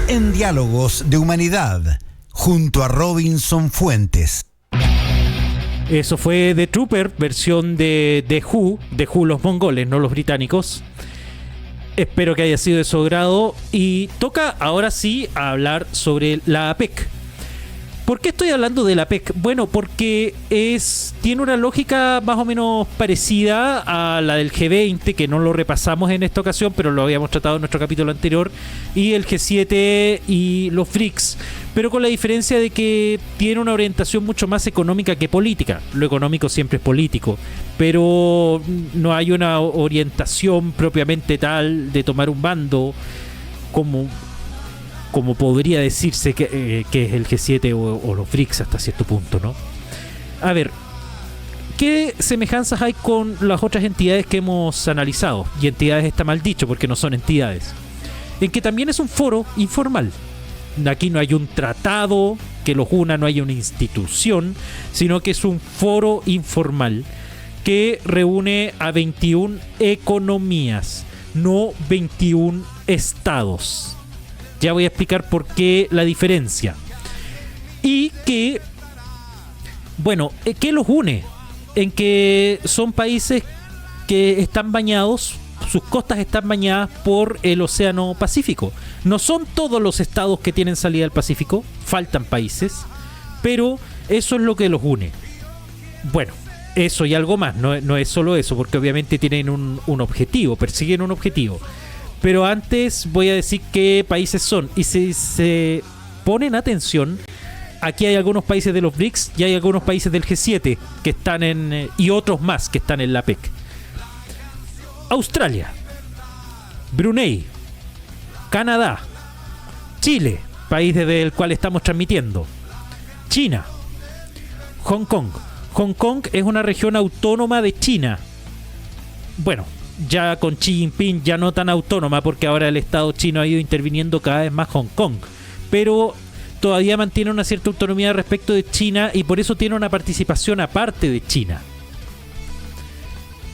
En Diálogos de Humanidad, junto a Robinson Fuentes. Eso fue The Trooper, versión de The Who los mongoles, no los británicos. Espero que haya sido de su agrado. Y toca ahora sí a hablar sobre la APEC. ¿Por qué estoy hablando de la PEC? Bueno, porque tiene una lógica más o menos parecida a la del G20, que no lo repasamos en esta ocasión, pero lo habíamos tratado en nuestro capítulo anterior, y el G7 y los BRICS, pero con la diferencia de que tiene una orientación mucho más económica que política. Lo económico siempre es político, pero no hay una orientación propiamente tal de tomar un bando como podría decirse que es el G7 o los BRICS hasta cierto punto, ¿no? A ver, ¿qué semejanzas hay con las otras entidades que hemos analizado? Y entidades está mal dicho porque no son entidades. En que también es un foro informal. Aquí no hay un tratado que los una, no hay una institución, sino que es un foro informal que reúne a 21 economías, no 21 estados. Ya voy a explicar por qué la diferencia. Y que, bueno, ¿qué los une? En que son países que están bañados, sus costas están bañadas por el Océano Pacífico. No son todos los estados que tienen salida al Pacífico, faltan países, pero eso es lo que los une. Bueno, eso y algo más, no es solo eso, porque obviamente tienen un objetivo, persiguen un objetivo. Pero antes voy a decir qué países son. Y si se ponen atención, aquí hay algunos países de los BRICS y hay algunos países del G7 que están y otros más que están en la PEC. Australia, Brunei, Canadá, Chile, país desde el cual estamos transmitiendo, China, Hong Kong. Hong Kong es una región autónoma de China. Bueno, ya con Xi Jinping ya no tan autónoma, porque ahora el Estado chino ha ido interviniendo cada vez más Hong Kong, pero todavía mantiene una cierta autonomía respecto de China y por eso tiene una participación aparte de China.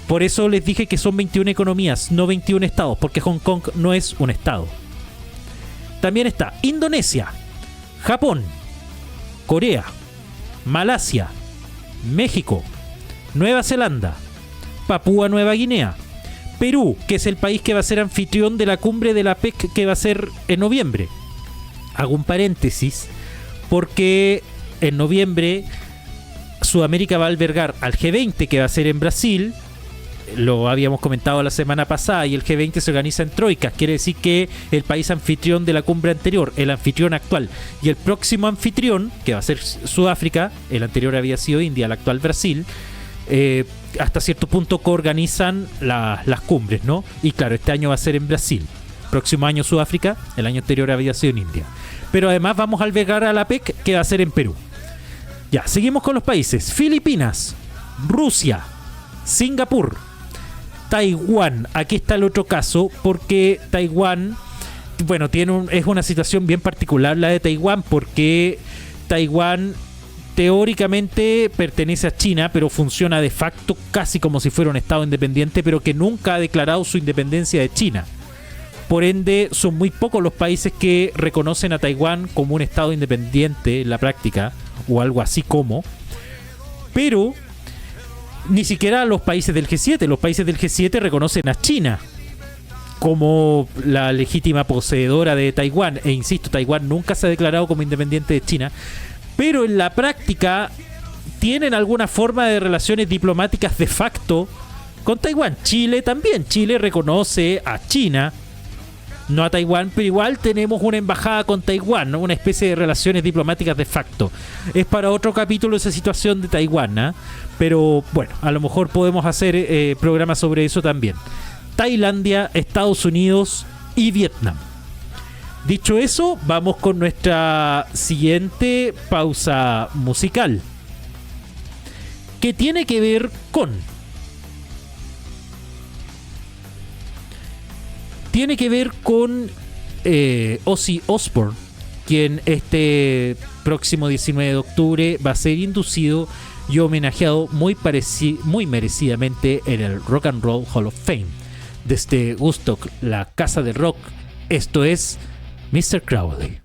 Por eso les dije que son 21 economías, no 21 estados, porque Hong Kong no es un estado. También está Indonesia, Japón, Corea, Malasia, México, Nueva Zelanda, Papúa Nueva Guinea, Perú, que es el país que va a ser anfitrión de la cumbre de la PEC que va a ser en noviembre. Hago un paréntesis porque en noviembre Sudamérica va a albergar al G20 que va a ser en Brasil. Lo habíamos comentado la semana pasada y el G20 se organiza en troicas. Quiere decir que el país anfitrión de la cumbre anterior, el anfitrión actual y el próximo anfitrión, que va a ser Sudáfrica, el anterior había sido India, el actual Brasil, hasta cierto punto coorganizan las cumbres, ¿no? Y claro, este año va a ser en Brasil, próximo año Sudáfrica, el año anterior había sido en India. Pero además vamos a albergar a la PEC que va a ser en Perú. Ya, seguimos con los países. Filipinas, Rusia, Singapur, Taiwán. Aquí está el otro caso, porque Taiwán, bueno, es una situación bien particular la de Taiwán, porque Taiwán teóricamente pertenece a China, pero funciona de facto casi como si fuera un estado independiente, pero que nunca ha declarado su independencia de China. Por ende, son muy pocos los países que reconocen a Taiwán como un estado independiente en la práctica, o algo así como. Pero ni siquiera los países del G7. Los países del G7 reconocen a China como la legítima poseedora de Taiwán. E insisto, Taiwán nunca se ha declarado como independiente de China. Pero en la práctica tienen alguna forma de relaciones diplomáticas de facto con Taiwán. Chile también. Chile reconoce a China, no a Taiwán, pero igual tenemos una embajada con Taiwán, ¿no? Una especie de relaciones diplomáticas de facto. Es para otro capítulo esa situación de Taiwán, ¿no? Pero bueno, a lo mejor podemos hacer programas sobre eso también. Tailandia, Estados Unidos y Vietnam. Dicho eso, vamos con nuestra siguiente pausa musical, que tiene que ver con Ozzy Osbourne, quien este próximo 19 de octubre va a ser inducido y homenajeado muy merecidamente en el Rock and Roll Hall of Fame desde Woodstock, la casa del rock. Esto es Mr. Crowley.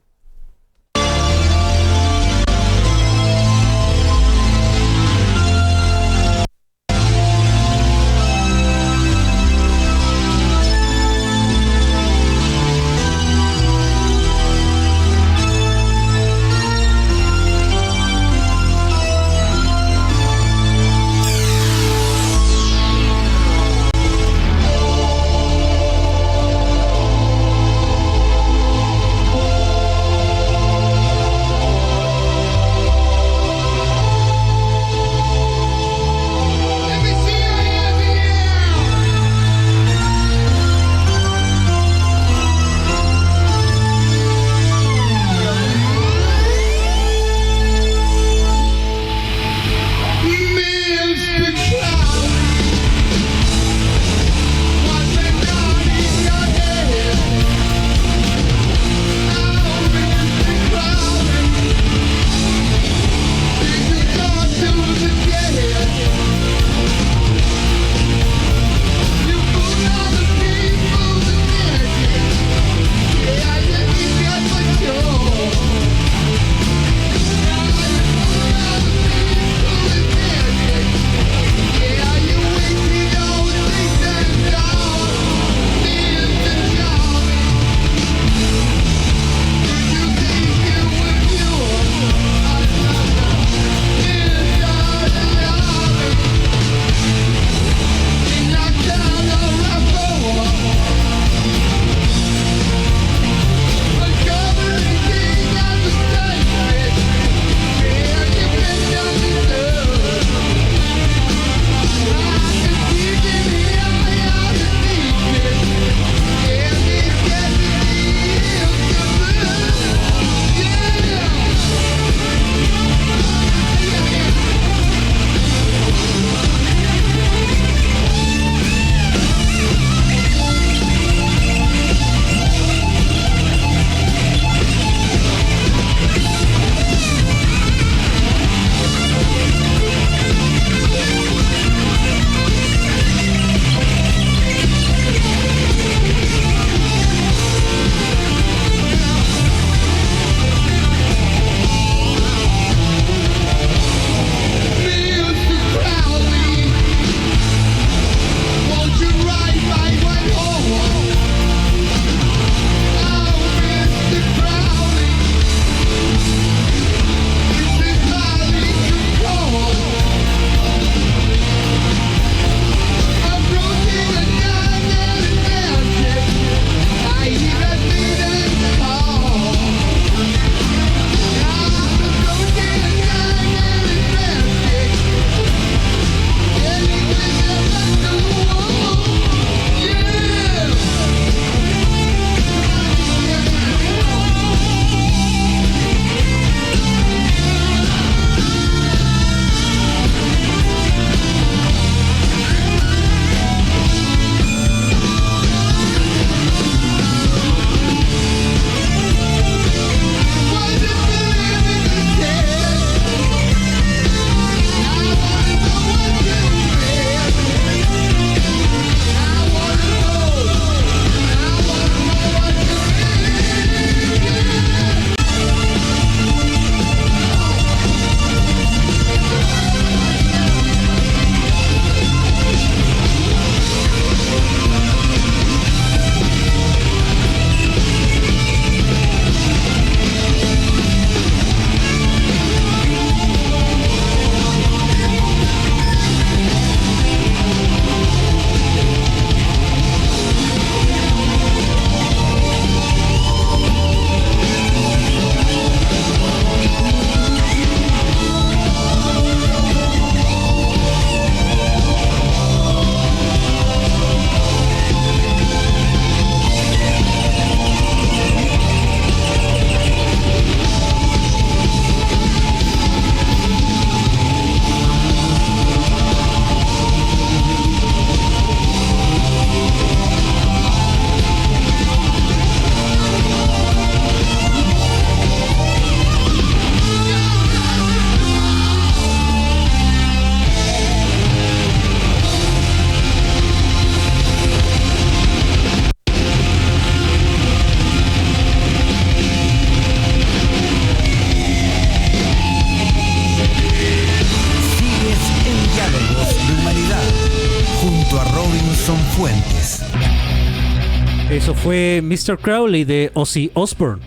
Eso fue Mr. Crowley de Ozzy Osbourne.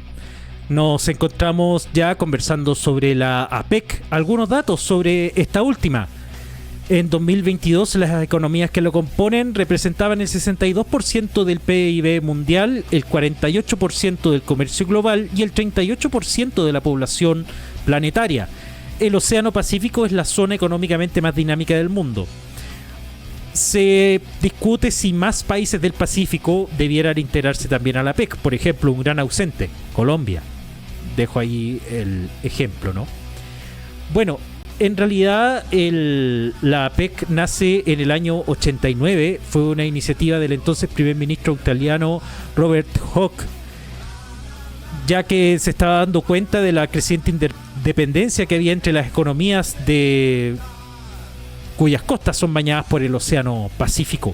Nos encontramos ya conversando sobre la APEC. Algunos datos sobre esta última. En 2022 las economías que lo componen representaban el 62% del PIB mundial, el 48% del comercio global y el 38% de la población planetaria. El Océano Pacífico es la zona económicamente más dinámica del mundo. Se discute si más países del Pacífico debieran integrarse también a la APEC. Por ejemplo, un gran ausente, Colombia. Dejo ahí el ejemplo, ¿no? Bueno, en realidad la APEC nace en el año 89. Fue una iniciativa del entonces primer ministro australiano Robert Hawke, ya que se estaba dando cuenta de la creciente interdependencia que había entre las economías cuyas costas son bañadas por el Océano Pacífico.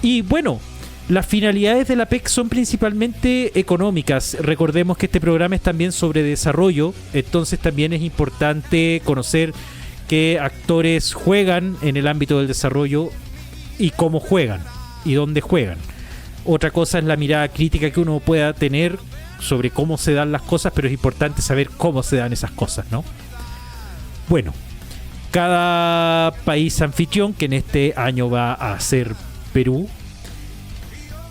Y bueno, las finalidades de la APEC son principalmente económicas. Recordemos que este programa es también sobre desarrollo, entonces también es importante conocer qué actores juegan en el ámbito del desarrollo y cómo juegan y dónde juegan. Otra cosa es la mirada crítica que uno pueda tener sobre cómo se dan las cosas, pero es importante saber cómo se dan esas cosas, ¿no? Bueno, cada país anfitrión, que en este año va a ser Perú,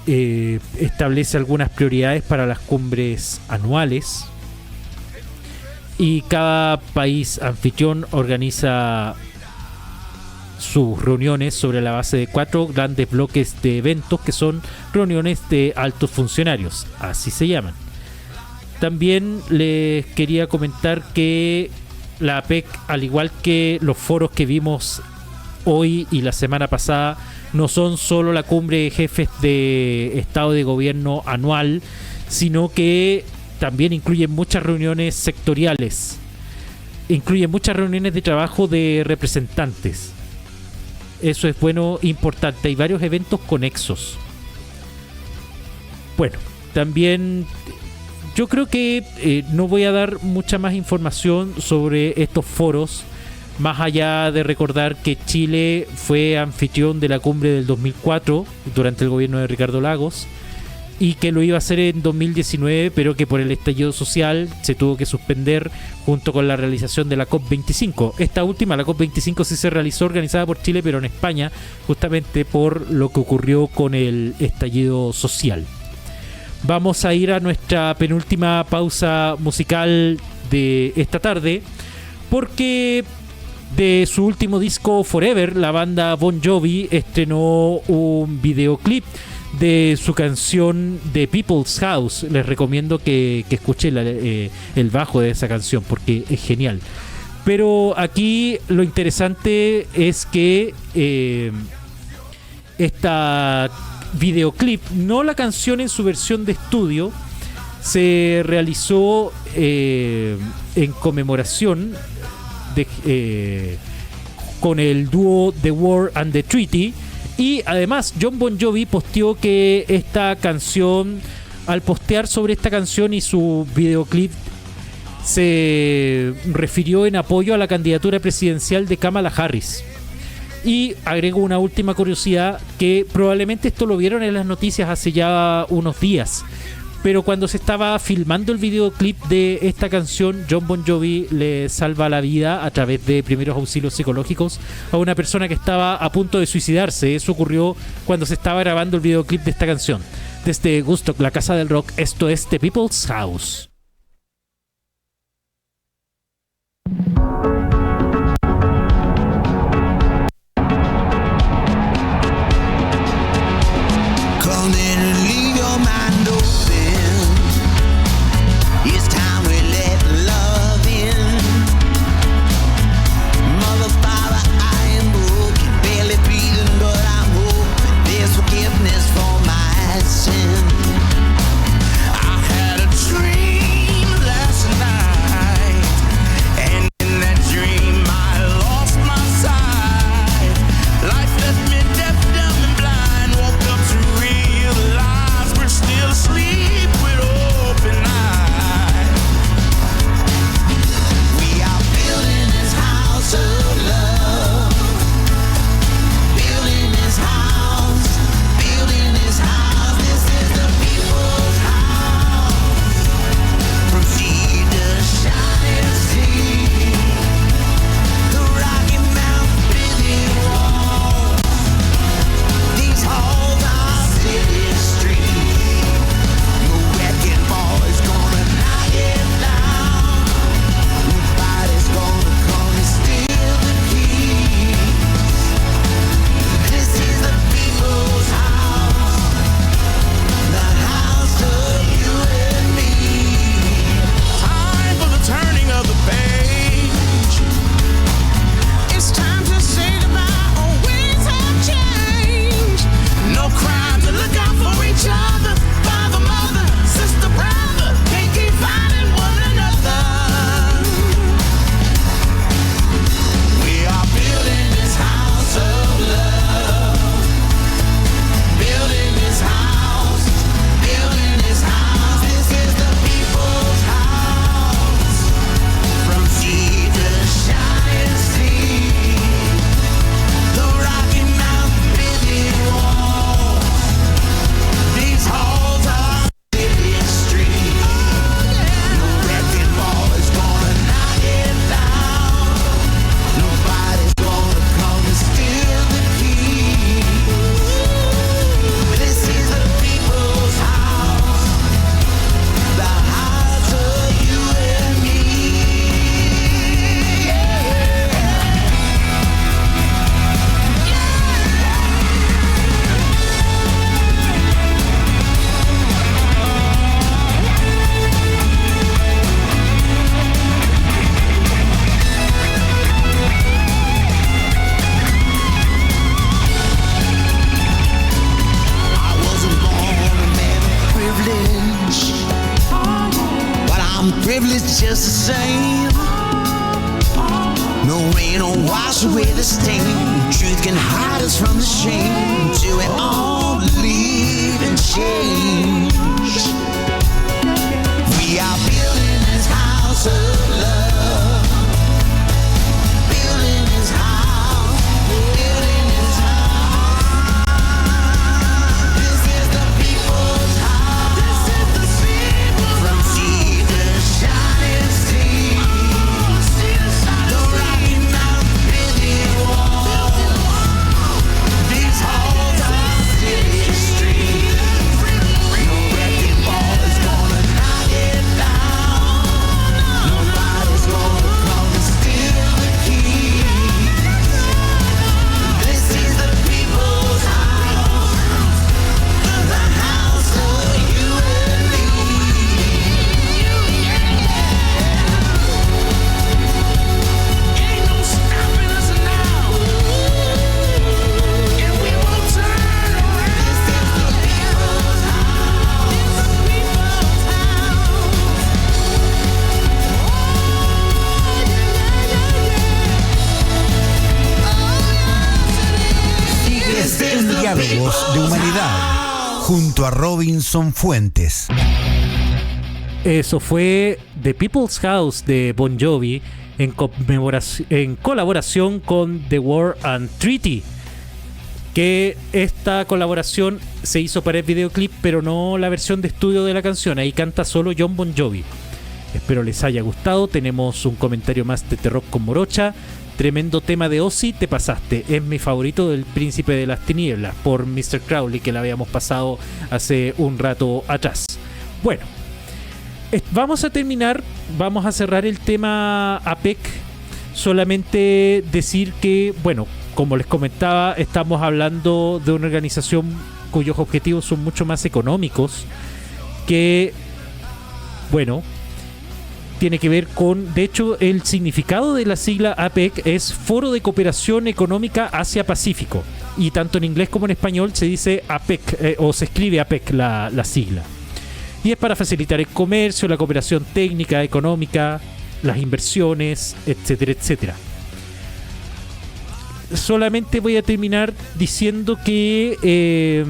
establece algunas prioridades para las cumbres anuales, y cada país anfitrión organiza sus reuniones sobre la base de 4 grandes bloques de eventos que son reuniones de altos funcionarios, así se llaman. También les quería comentar que la APEC, al igual que los foros que vimos hoy y la semana pasada, no son solo la cumbre de jefes de Estado de Gobierno anual, sino que también incluyen muchas reuniones sectoriales, incluyen muchas reuniones de trabajo de representantes. Eso es bueno, importante. Hay varios eventos conexos. Bueno, también yo creo que no voy a dar mucha más información sobre estos foros, más allá de recordar que Chile fue anfitrión de la cumbre del 2004 durante el gobierno de Ricardo Lagos, y que lo iba a hacer en 2019, pero que por el estallido social se tuvo que suspender junto con la realización de la COP25. Esta última, la COP25, sí se realizó organizada por Chile, pero en España, justamente por lo que ocurrió con el estallido social. Vamos a ir a nuestra penúltima pausa musical de esta tarde, porque de su último disco Forever, la banda Bon Jovi estrenó un videoclip de su canción The People's House. Les recomiendo que escuchen el bajo de esa canción porque es genial. Pero aquí lo interesante es que esta videoclip, no la canción en su versión de estudio, se realizó en conmemoración con el dúo The War and the Treaty. Y además Jon Bon Jovi posteó que esta canción, al postear sobre esta canción y su videoclip, se refirió en apoyo a la candidatura presidencial de Kamala Harris. Y agregó una última curiosidad, que probablemente esto lo vieron en las noticias hace ya unos días, pero cuando se estaba filmando el videoclip de esta canción, Jon Bon Jovi le salva la vida a través de primeros auxilios psicológicos a una persona que estaba a punto de suicidarse. Eso ocurrió cuando se estaba grabando el videoclip de esta canción. Desde Woodstock, la casa del rock, esto es The People's House. Life left me deaf, dumb, and blind. Woke up to realize privilege just the same. No rain will wash away the stain. Truth can hide us from the shame. Till we all believe in change. We are building this house of love. Building this house. Building this house. This is the people's house. This is the people's from sea to shining sea. The Rocky Mountain building wall. These halls are city streets. No wrecking ball is gonna knock it down. Nobody's gonna come and steal the key. This is the people's house. The house of you and me. Ain't no stopping us now. And we won't turn around. This is the people's house. The people's Sigues en Diálogos de Humanidad junto a Robinson Fuentes. Eso fue The People's House de Bon Jovi en colaboración con The War and Treaty. Que esta colaboración se hizo para el videoclip, pero no la versión de estudio de la canción. Ahí canta solo John Bon Jovi. Espero les haya gustado. Tenemos un comentario más de T-Rock con Morocha. Tremendo tema de Ozzy, te pasaste. Es mi favorito del Príncipe de las Tinieblas por Mr. Crowley, que la habíamos pasado hace un rato atrás. Bueno, vamos a terminar, vamos a cerrar el tema APEC. Solamente decir que, bueno, como les comentaba, estamos hablando de una organización cuyos objetivos son mucho más económicos que, bueno, tiene que ver con, de hecho, el significado de la sigla APEC es Foro de Cooperación Económica Asia-Pacífico, y tanto en inglés como en español se dice APEC, o se escribe APEC la sigla, y es para facilitar el comercio, la cooperación técnica, económica, las inversiones, etcétera, etcétera. Solamente voy a terminar diciendo que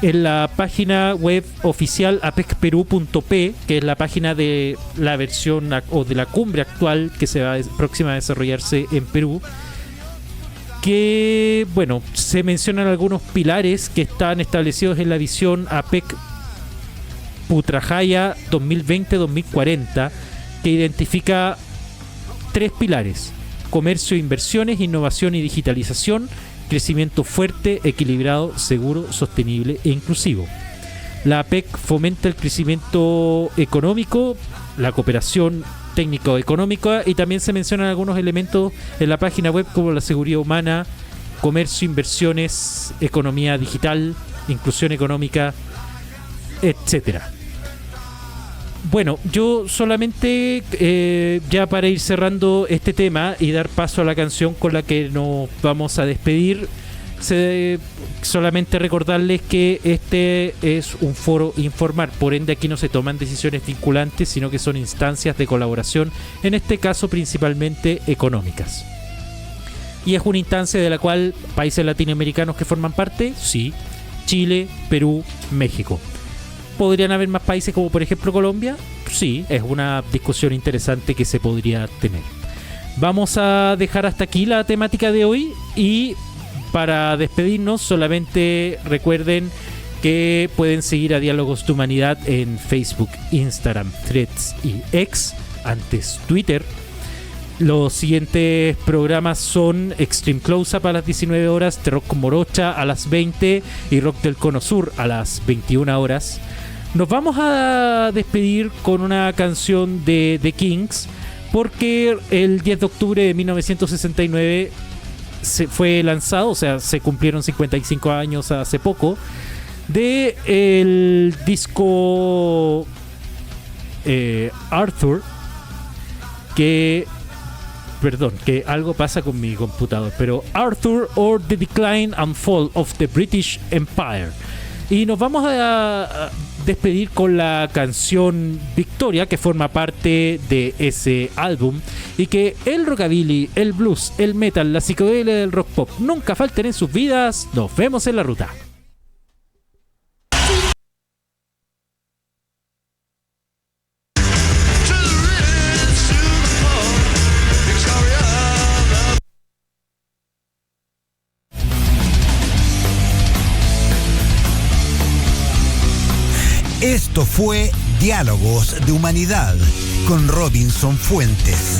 en la página web oficial apecperú.p, que es la página de la versión o de la cumbre actual que se va próxima a desarrollarse en Perú, que, bueno, se mencionan algunos pilares que están establecidos en la visión APEC Putrajaya 2020-2040, que identifica 3 pilares: comercio, inversiones, innovación y digitalización, crecimiento fuerte, equilibrado, seguro, sostenible e inclusivo. La APEC fomenta el crecimiento económico, la cooperación técnico-económica, y también se mencionan algunos elementos en la página web como la seguridad humana, comercio, inversiones, economía digital, inclusión económica, etcétera. Bueno, yo solamente, ya para ir cerrando este tema y dar paso a la canción con la que nos vamos a despedir, solamente recordarles que este es un foro informal, por ende aquí no se toman decisiones vinculantes, sino que son instancias de colaboración, en este caso principalmente económicas. Y es una instancia de la cual países latinoamericanos que forman parte, sí, Chile, Perú, México. ¿Podrían haber más países como por ejemplo Colombia? Sí, es una discusión interesante que se podría tener. Vamos a dejar hasta aquí la temática de hoy, y para despedirnos solamente recuerden que pueden seguir a Diálogos de Humanidad en Facebook, Instagram, Threads y X, antes Twitter. Los siguientes programas son Extreme Close-Up a las 19 horas, T-Rock con Morocha a las 20 y Rock del Cono Sur a las 21 horas. Nos vamos a despedir con una canción de The Kings, porque el 10 de octubre de 1969 se fue lanzado, o sea, se cumplieron 55 años hace poco, de el disco Arthur, que algo pasa con mi computador, pero Arthur or the Decline and Fall of the British Empire. Y nos vamos a despedir con la canción Victoria, que forma parte de ese álbum, y que el rockabilly, el blues, el metal, la psicodelia del rock pop nunca falten en sus vidas. Nos vemos en la ruta. Esto fue Diálogos de Humanidad con Robinson Fuentes.